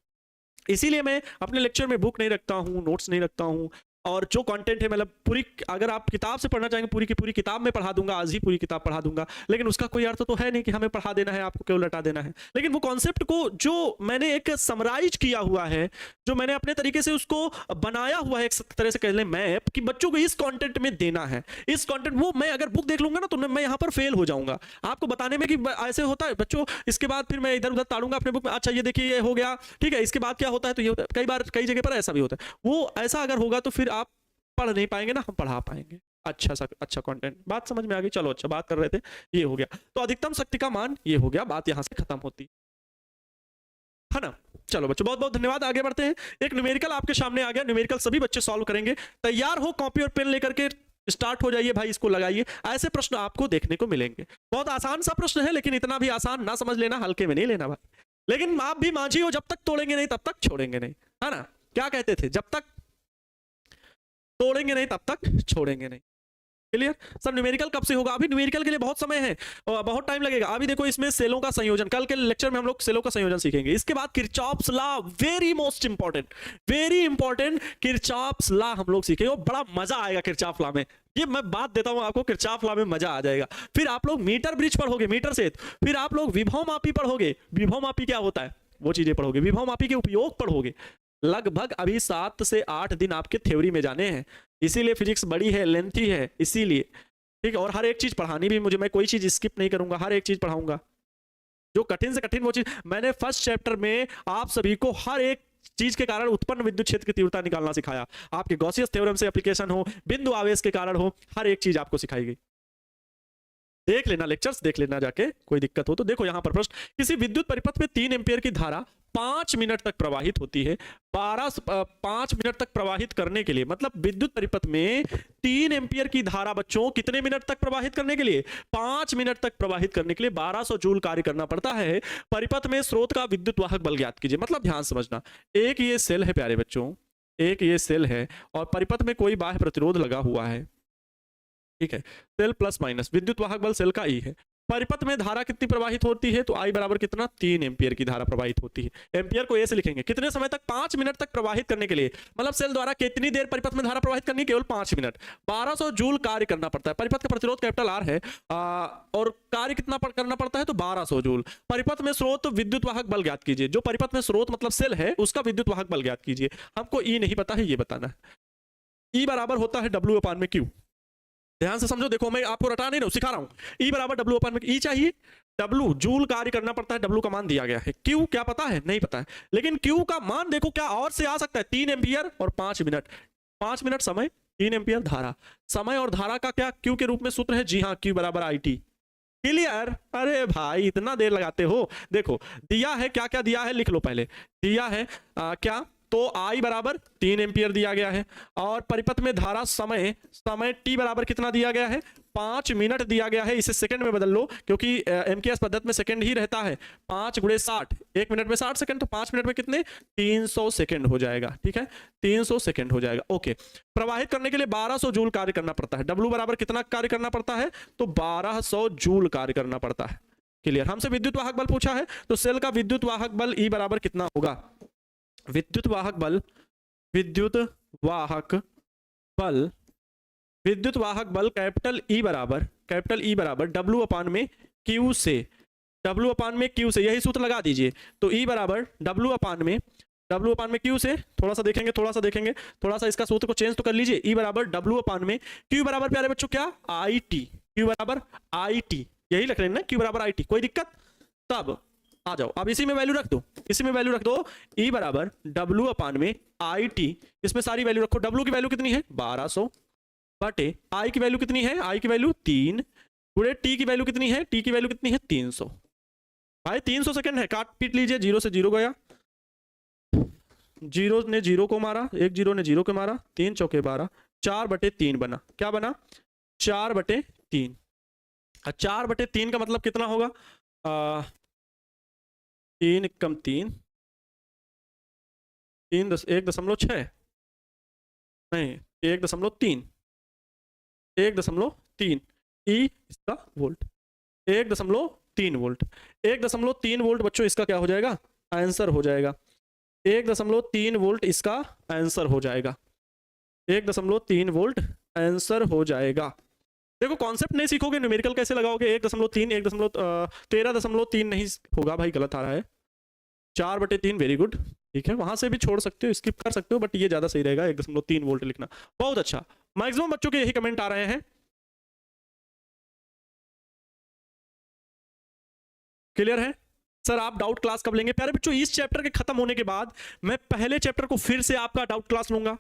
इसीलिए मैं अपने लेक्चर में बुक नहीं रखता हूँ, नोट्स नहीं रखता हूँ, और जो कंटेंट है मतलब पूरी, अगर आप किताब से पढ़ना चाहेंगे पूरी की पूरी किताब में पढ़ा दूंगा, आज ही पूरी किताब पढ़ा दूंगा, लेकिन उसका कोई अर्थ तो है नहीं कि हमें पढ़ा देना है, आपको केवल लटा देना है। लेकिन वो कॉन्सेप्ट को जो मैंने एक समराइज किया हुआ है, जो मैंने अपने तरीके से उसको बनाया हुआ है, एक तरह से कह लें मैप, कि बच्चों को इस कंटेंट में देना है, इस कंटेंट, वो मैं अगर बुक देख लूंगा ना तो मैं यहाँ पर फेल हो जाऊंगा आपको बताने में कि ऐसे होता है बच्चों। इसके बाद फिर मैं इधर उधर ताड़ूंगा अपने बुक में, अच्छा ये देखिए ये हो गया, ठीक है, इसके बाद क्या होता है, तो ये होता है, कई बार कई जगह पर ऐसा भी होता है। वो ऐसा अगर होगा तो फिर आप पढ़ नहीं पाएंगे ना हम पढ़ा पाएंगे। अच्छा कंटेंट, बात समझ में आ गई। चलो अच्छा बात कर रहे थे, ये हो गया। तो अधिकतम शक्ति का मान ये हो गया, बात यहां से खत्म होती है ना। चलो बच्चों बहुत बहुत धन्यवाद, आगे बढ़ते हैं। एक न्यूमेरिकल आपके सामने आ गया, न्यूमेरिकल सभी बच्चे सॉल्व करेंगे। तैयार हो, कॉपी और पेन लेकर के स्टार्ट हो जाइए भाई, इसको लगाइए। ऐसे प्रश्न आपको देखने को मिलेंगे। बहुत आसान सा प्रश्न है, लेकिन इतना भी आसान ना समझ लेना, हल्के में नहीं लेना भाई। लेकिन आप भी मांझी हो, जब तक तोड़ेंगे नहीं तब तक छोड़ेंगे नहीं, है ना। क्या कहते थे, जब तक तोड़ेंगे नहीं तब तक छोड़ेंगे नहीं। Clear sir. न्यूमेरिकल कब से होगा? अभी न्यूमेरिकल के लिए बहुत समय है और बहुत टाइम लगेगा। अभी देखो इसमें सेलों का संयोजन, कल के लेक्चर में हम लोग सेलों का संयोजन सीखेंगे। इसके बाद Kirchhoff's law, very most important, very important Kirchhoff's law हम लोग सीखेंगे और बड़ा मजा आएगा किरचॉफ लॉ में। ये मैं बात देता हूं आपको, किरचॉफ लॉ में मजा आ जाएगा। फिर आप लोग मीटर ब्रिज पढ़ोगे, मीटर से। फिर आप लोग विभव मापी पढ़ोगे, विभव मापी क्या होता है वो चीजें पढ़ोगे, विभव मापी के उपयोग पढ़ोगे। लगभग अभी 7 से 8 दिन आपके थ्योरी में जाने हैं, इसीलिए फिजिक्स बड़ी है, लेंथी है, इसीलिए ठीक है। और हर एक चीज पढ़ानी भी मुझे, मैं कोई चीज स्किप नहीं करूंगा, हर एक चीज पढ़ाऊंगा। जो कठिन से कठिन वो चीज मैंने फर्स्ट चैप्टर में आप सभी को हर एक चीज के कारण उत्पन्न विद्युत क्षेत्र की तीव्रता निकालना सिखाया। आपके गॉसियस थ्योरम से एप्लीकेशन हो, बिंदु आवेश के कारण हो, हर एक चीज आपको सिखाई गई। देख लेना लेक्चर्स, देख लेना जाके, कोई दिक्कत हो तो। देखो यहां पर प्रश्न, किसी विद्युत परिपथ में 3 एम्पियर की धारा 5 मिनट तक प्रवाहित होती है। 5 मिनट तक प्रवाहित करने के लिए, मतलब विद्युत परिपथ में 3 एम्पियर की धारा बच्चों कितने मिनट तक प्रवाहित करने के लिए? 5 मिनट तक प्रवाहित करने के लिए 1200 जूल कार्य करना पड़ता है। परिपथ में स्रोत का विद्युत वाहक बल ज्ञात कीजिए। मतलब ध्यान समझना, एक ये सेल है प्यारे बच्चों, एक ये सेल है और परिपथ में कोई बाह्य प्रतिरोध लगा हुआ है, ठीक है। सेल प्लस माइनस, विद्युत वाहक बल सेल का ई है। परिपथ में धारा कितनी प्रवाहित होती है? तो आई बराबर कितना? 3 एम्पियर की धारा प्रवाहित होती है। एम्पियर को ए से लिखेंगे। कितने समय तक? 5 मिनट तक प्रवाहित करने के लिए, मतलब सेल द्वारा कितनी देर परिपथ में धारा प्रवाहित करनी? केवल 5 मिनट। 1200 जूल कार्य करना पड़ता है। परिपथ का प्रतिरोध कैपिटल आर है और कार्य कितना करना पड़ता है? तो 1200 जूल। परिपथ में स्रोत विद्युत वाहक बल ज्ञात कीजिए। जो परिपथ में स्रोत मतलब सेल है उसका विद्युत वाहक बल ज्ञात कीजिए। हमको ई नहीं पता है, ये बताना है। ई बराबर होता है डब्ल्यू अपान में क्यू। ध्यान से समझो, देखो मैं आपको रटा नहीं रहा हूं, सिखा रहा हूं। ई बराबर डब्ल्यू अपान में, ई चाहिए, डब्ल्यू जूल कार्य करना पड़ता है, डब्ल्यू का मान दिया गया है। क्यू क्या पता है? नहीं पता है, लेकिन क्यू का मान देखो क्या और से आ सकता है, 3 एम्पियर और 5 मिनट। 5 मिनट समय, 3 एम्पियर धारा। समय और धारा का क्या क्यू के रूप में सूत्र है? जी हाँ, क्यू बराबर आई टी। क्लियर? अरे भाई इतना देर लगाते हो। देखो दिया है, क्या क्या दिया है लिख लो पहले। दिया है क्या? तो I बराबर 3 एम्पियर दिया गया है और परिपथ में धारा समय t बराबर कितना दिया गया है? 5 मिनट दिया गया है। इसे सेकंड में बदल लो क्योंकि एमकेएस पद्धति में सेकंड ही रहता है। 5 × 60, 1 मिनट में 60 सेकंड, तो 5 मिनट में कितने? 300 सेकंड हो जाएगा, ठीक है, 300 सेकंड हो जाएगा। ओके, प्रवाहित करने के लिए 1200 जूल कार्य करना पड़ता है। W बराबर कितना कार्य करना पड़ता है? तो 1200 जूल कार्य करना पड़ता है। क्लियर? हमसे विद्युत वाहक बल पूछा है, तो सेल का विद्युत वाहक बल E बराबर कितना होगा? विद्युत वाहक बल, विद्युत वाहक बल, विद्युत वाहक बल कैपिटल ई बराबर डब्ल्यू अपान में क्यू से, डब्ल्यू अपान में क्यू से, यही सूत्र लगा दीजिए। तो ई बराबर डब्ल्यू अपान में क्यू से, थोड़ा सा देखेंगे, थोड़ा सा इसका सूत्र को चेंज तो कर लीजिए। ई बराबर डब्ल्यू अपान में क्यू बराबर प्यारे बच्चों क्या? I T. क्यू बराबर आई टी, यही रख रहे हैं ना, क्यू बराबर आई टी। कोई दिक्कत? तब आ जाओ, अब इसी में वैल्यू रख दो, ई बराबर डब्ल्यू अपान में आई टी। इसमें सारी वैल्यू रखो। डब्ल्यू की वैल्यू कितनी है? 1200 बटे आई की वैल्यू कितनी है? आई की वैल्यू 3 गुणे टी की वैल्यू कितनी है? टी की वैल्यू कितनी है? 300। भाई 300 सेकंड है, काट पीट लीजिए। 0 से 0 गया, 0 ने 0 को मारा, 1 0 ने 0 को मारा, 3 चौके 12, 4/3 बना। क्या बना? 4/3। 4/3 का मतलब कितना होगा? 3 कम 3, 1.6 नहीं, 1.3, 1.3 ई इसका वोल्ट, 1.3 वोल्ट। 1.3 वोल्ट बच्चों इसका क्या हो जाएगा? आंसर हो जाएगा। 1.3 वोल्ट इसका आंसर हो जाएगा। 1.3 वोल्ट आंसर हो जाएगा। देखो कॉन्सेप्ट नहीं सीखोगे, न्यूमेरिकल कैसे लगाओगे? 1.3 13.3 नहीं होगा भाई, गलत आ रहा है। 4/3 वेरी गुड, ठीक है, वहां से भी छोड़ सकते हो, स्किप कर सकते हो, बट ये ज्यादा सही रहेगा 1.3 वोल्ट लिखना। बहुत अच्छा, मैक्सिमम बच्चों के यही कमेंट आ रहे हैं। क्लियर है सर? आप डाउट क्लास कब लेंगे? प्यारे बच्चों इस चैप्टर के खत्म होने के बाद मैं पहले चैप्टर को फिर से आपका डाउट क्लास लूंगा।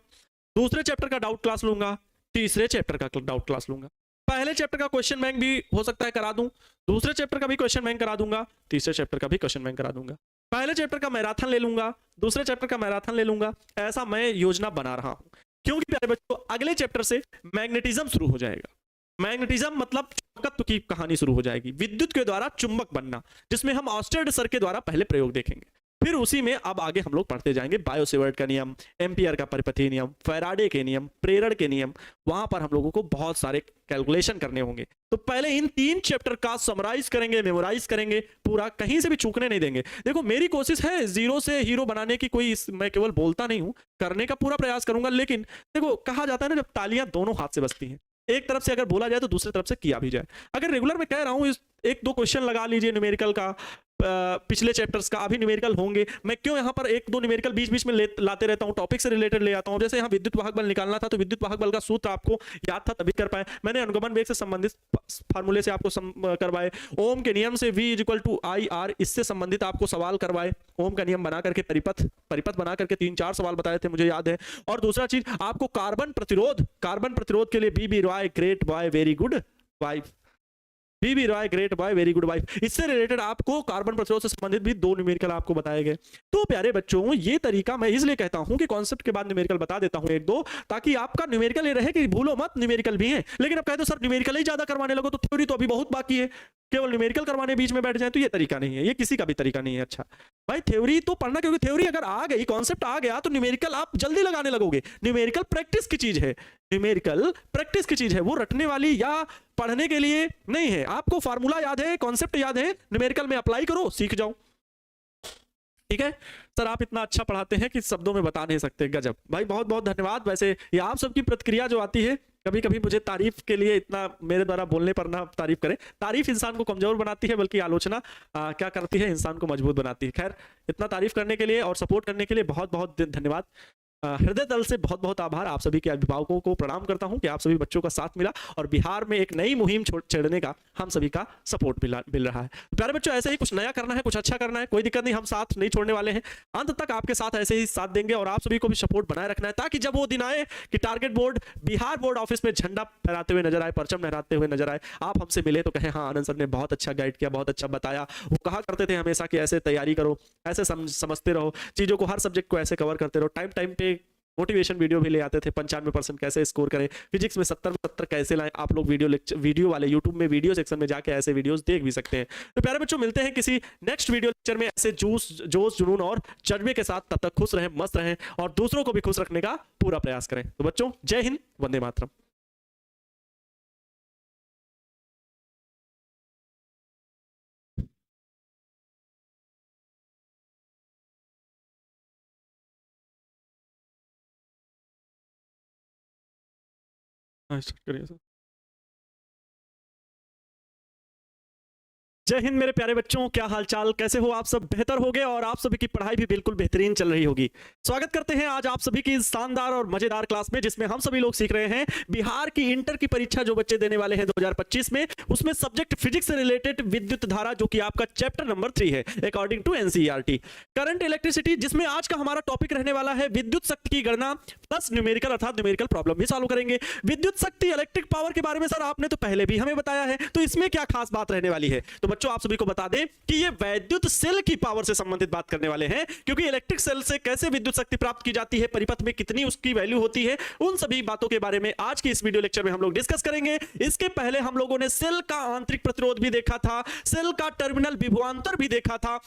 दूसरे चैप्टर का डाउट क्लास लूंगा, तीसरे चैप्टर का डाउट क्लास लूंगा। पहले चैप्टर का क्वेश्चन बैंक भी हो सकता है करा दूं, दूसरे चैप्टर का भी क्वेश्चन बैंक करा दूंगा, तीसरे चैप्टर का भी क्वेश्चन बैंक करा दूंगा। पहले चैप्टर का मैराथन ले लूंगा, दूसरे चैप्टर का मैराथन ले लूंगा। ऐसा मैं योजना बना रहा हूं, क्योंकि प्यारे बच्चों अगले चैप्टर से मैग्नेटिज्म शुरू हो जाएगा। मैग्नेटिज्म मतलब चुंबकत्व की कहानी शुरू हो जाएगी, विद्युत के द्वारा चुंबक बनना, जिसमें हम ऑस्टेड सर के द्वारा पहले प्रयोग देखेंगे। फिर उसी में अब आगे हम लोग पढ़ते जाएंगे बायो-सेवर्ट का नियम, एम्पियर का परिपथीय नियम, फैराडे के नियम, प्रेरण के नियम। वहां पर हम लोगों को बहुत सारे कैलकुलेशन करने होंगे। तो पहले इन 3 चैप्टर का समराइज करेंगे, मेमोराइज करेंगे, पूरा कहीं से भी चूकने नहीं देंगे। देखो मेरी कोशिश है जीरो से हीरो बनाने की, कोई मैं केवल बोलता नहीं हूं, करने का पूरा प्रयास करूंगा। लेकिन देखो कहा जाता है ना, जब तालियां दोनों हाथ से बजती हैं, एक तरफ से अगर बोला जाए तो दूसरी तरफ से किया भी जाए। अगर रेगुलर मैं कह रहा हूं एक दो क्वेश्चन लगा लीजिए न्यूमेरिकल का, पिछले चैप्टर्स का अभी न्यूमेरिकल होंगे, मैं क्यों यहाँ पर एक दो न्यूमेरिकल बीच बीच में लाते रहता हूँ, टॉपिक से रिलेटेड ले आता हूँ। जैसे यहाँ विद्युत वाहक बल निकालना था, तो विद्युत वाहक बल का सूत्र आपको याद था तभी कर पाए। मैंने अनुगमन वेग से संबंधित फार्मूले से आपको करवाए, ओम के नियम से V = IR, इससे संबंधित आपको सवाल करवाए, ओम का नियम बना करके परिपथ बना करके 3-4 सवाल बताए थे, मुझे याद है। और दूसरा चीज आपको कार्बन प्रतिरोध के लिए BB Roy great boy very good wife, BB Roy great boy very good wife, इससे रिलेटेड आपको कार्बन प्रतिरोध से संबंधित भी 2 न्यूमेरिकल आपको बताए गए। तो प्यारे बच्चों ये तरीका मैं इसलिए कहता हूं कि कॉन्सेप्ट के बाद न्यूमेरिकल बता देता हूं 1-2, ताकि आपका न्यूमेरिकल ये रहे कि भूलो मत न्यूमेरिकल भी है। लेकिन अब कहते हो सर न्यूमेरिकल ही ज्यादा करवाने लगो, तो थ्योरी तो अभी बहुत बाकी है, केवल न्यूमेरिकल करवाने बीच में बैठ जाए तो ये तरीका नहीं है, ये किसी का भी तरीका नहीं है। अच्छा भाई थ्योरी तो पढ़ना, क्योंकि थ्योरी अगर आ गई, कॉन्सेप्ट आ गया, तो न्यूमेरिकल आप जल्दी लगाने लगोगे। न्यूमेरिकल प्रैक्टिस की चीज है, न्यूमेरिकल प्रैक्टिस की चीज है, वो रटने वाली या पढ़ने के लिए नहीं है। आपको फार्मूला याद है, कॉन्सेप्ट याद है, न्यूमेरिकल में अप्लाई करो, सीख जाओ। ठीक है सर, आप इतना अच्छा पढ़ाते हैं कि शब्दों में बता नहीं सकते, गजब भाई, बहुत बहुत धन्यवाद। वैसे ये आप सबकी प्रतिक्रिया जो आती है, कभी कभी मुझे तारीफ के लिए इतना मेरे द्वारा बोलने पर ना तारीफ करें, तारीफ इंसान को कमजोर बनाती है, बल्कि आलोचना क्या करती है, इंसान को मजबूत बनाती है। खैर इतना तारीफ करने के लिए और सपोर्ट करने के लिए बहुत बहुत धन्यवाद, हृदय तल से बहुत बहुत आभार। आप सभी के अभिभावकों को प्रणाम करता हूं कि आप सभी बच्चों का साथ मिला और बिहार में एक नई मुहिम छेड़ने का हम सभी का सपोर्ट मिल रहा है। प्यारे बच्चों ऐसे ही कुछ नया करना है, कुछ अच्छा करना है, कोई दिक्कत नहीं, हम साथ नहीं छोड़ने वाले हैं, अंत तक आपके साथ ऐसे ही साथ देंगे और आप सभी को भी सपोर्ट बनाए रखना है, ताकि जब वो दिन आए कि target board Bihar board office में झंडा फहराते हुए नजर आए, परचम लहराते हुए नजर आए, आप हमसे मिले तो कहें हाँ आनंद सर ने बहुत अच्छा गाइड किया, बहुत अच्छा बताया। वो कहा करते थे हमेशा कि ऐसे तैयारी करो, ऐसे समझते रहो चीजों को, हर सब्जेक्ट को ऐसे कवर करते रहो। टाइम पे मोटिवेशन वीडियो भी ले आते थे, 95% कैसे स्कोर करें, फिजिक्स में 70 में 70 कैसे लाएं। आप लोग वीडियो वाले यूट्यूब में वीडियो सेक्शन में जाके ऐसे वीडियोस देख भी सकते हैं। तो प्यारे बच्चों मिलते हैं किसी नेक्स्ट वीडियो लेक्चर में ऐसे जोश जुनून और जज्बे के साथ। तब तक खुश रहें, मस्त रहें और दूसरों को भी खुश रखने का पूरा प्रयास करें। तो बच्चों जय हिंद, वंदे मातरम। स्टार्ट करिए सर। जय हिंद मेरे प्यारे बच्चों, क्या हालचाल, कैसे हो आप सब? बेहतर होगे और आप सभी की पढ़ाई भी बिल्कुल बेहतरीन चल रही होगी। स्वागत करते हैं आज आप सभी की शानदार और मजेदार क्लास में, जिसमें हम सभी लोग सीख रहे हैं बिहार की इंटर की परीक्षा जो बच्चे देने वाले हैं 2025 में, उसमें सब्जेक्ट फिजिक्स से रिलेटेड विद्युत धारा, जो कि आपका चैप्टर नंबर 3 है according to NCERT, current electricity, जिसमें आज का हमारा टॉपिक रहने वाला है विद्युत शक्ति की गणना प्लस न्यूमेरिकल अर्थात न्यूमेरिकल प्रॉब्लम भी सॉल्व करेंगे। विद्युत शक्ति इलेक्ट्रिक पावर के बारे में सर आपने तो पहले भी हमें बताया है, तो इसमें क्या खास बात रहने वाली है? तो बच्चों आप सभी को बता दें कि ये वैद्युत सेल की पावर से संबंधित बात करने वाले हैं, क्योंकि इलेक्ट्रिक सेल से कैसे विद्युत शक्ति प्राप्त की जाती है, परिपथ में कितनी उसकी वैल्यू होती है, उन सभी बातों के बारे में आज की इस वीडियो लेक्चर में हम लोग डिस्कस करेंगे। इसके पहले हम लोगों ने सेल का आंतरिक प्रतिरोध भी देखा था, सेल का टर्मिनल विभवांतर भी देखा था।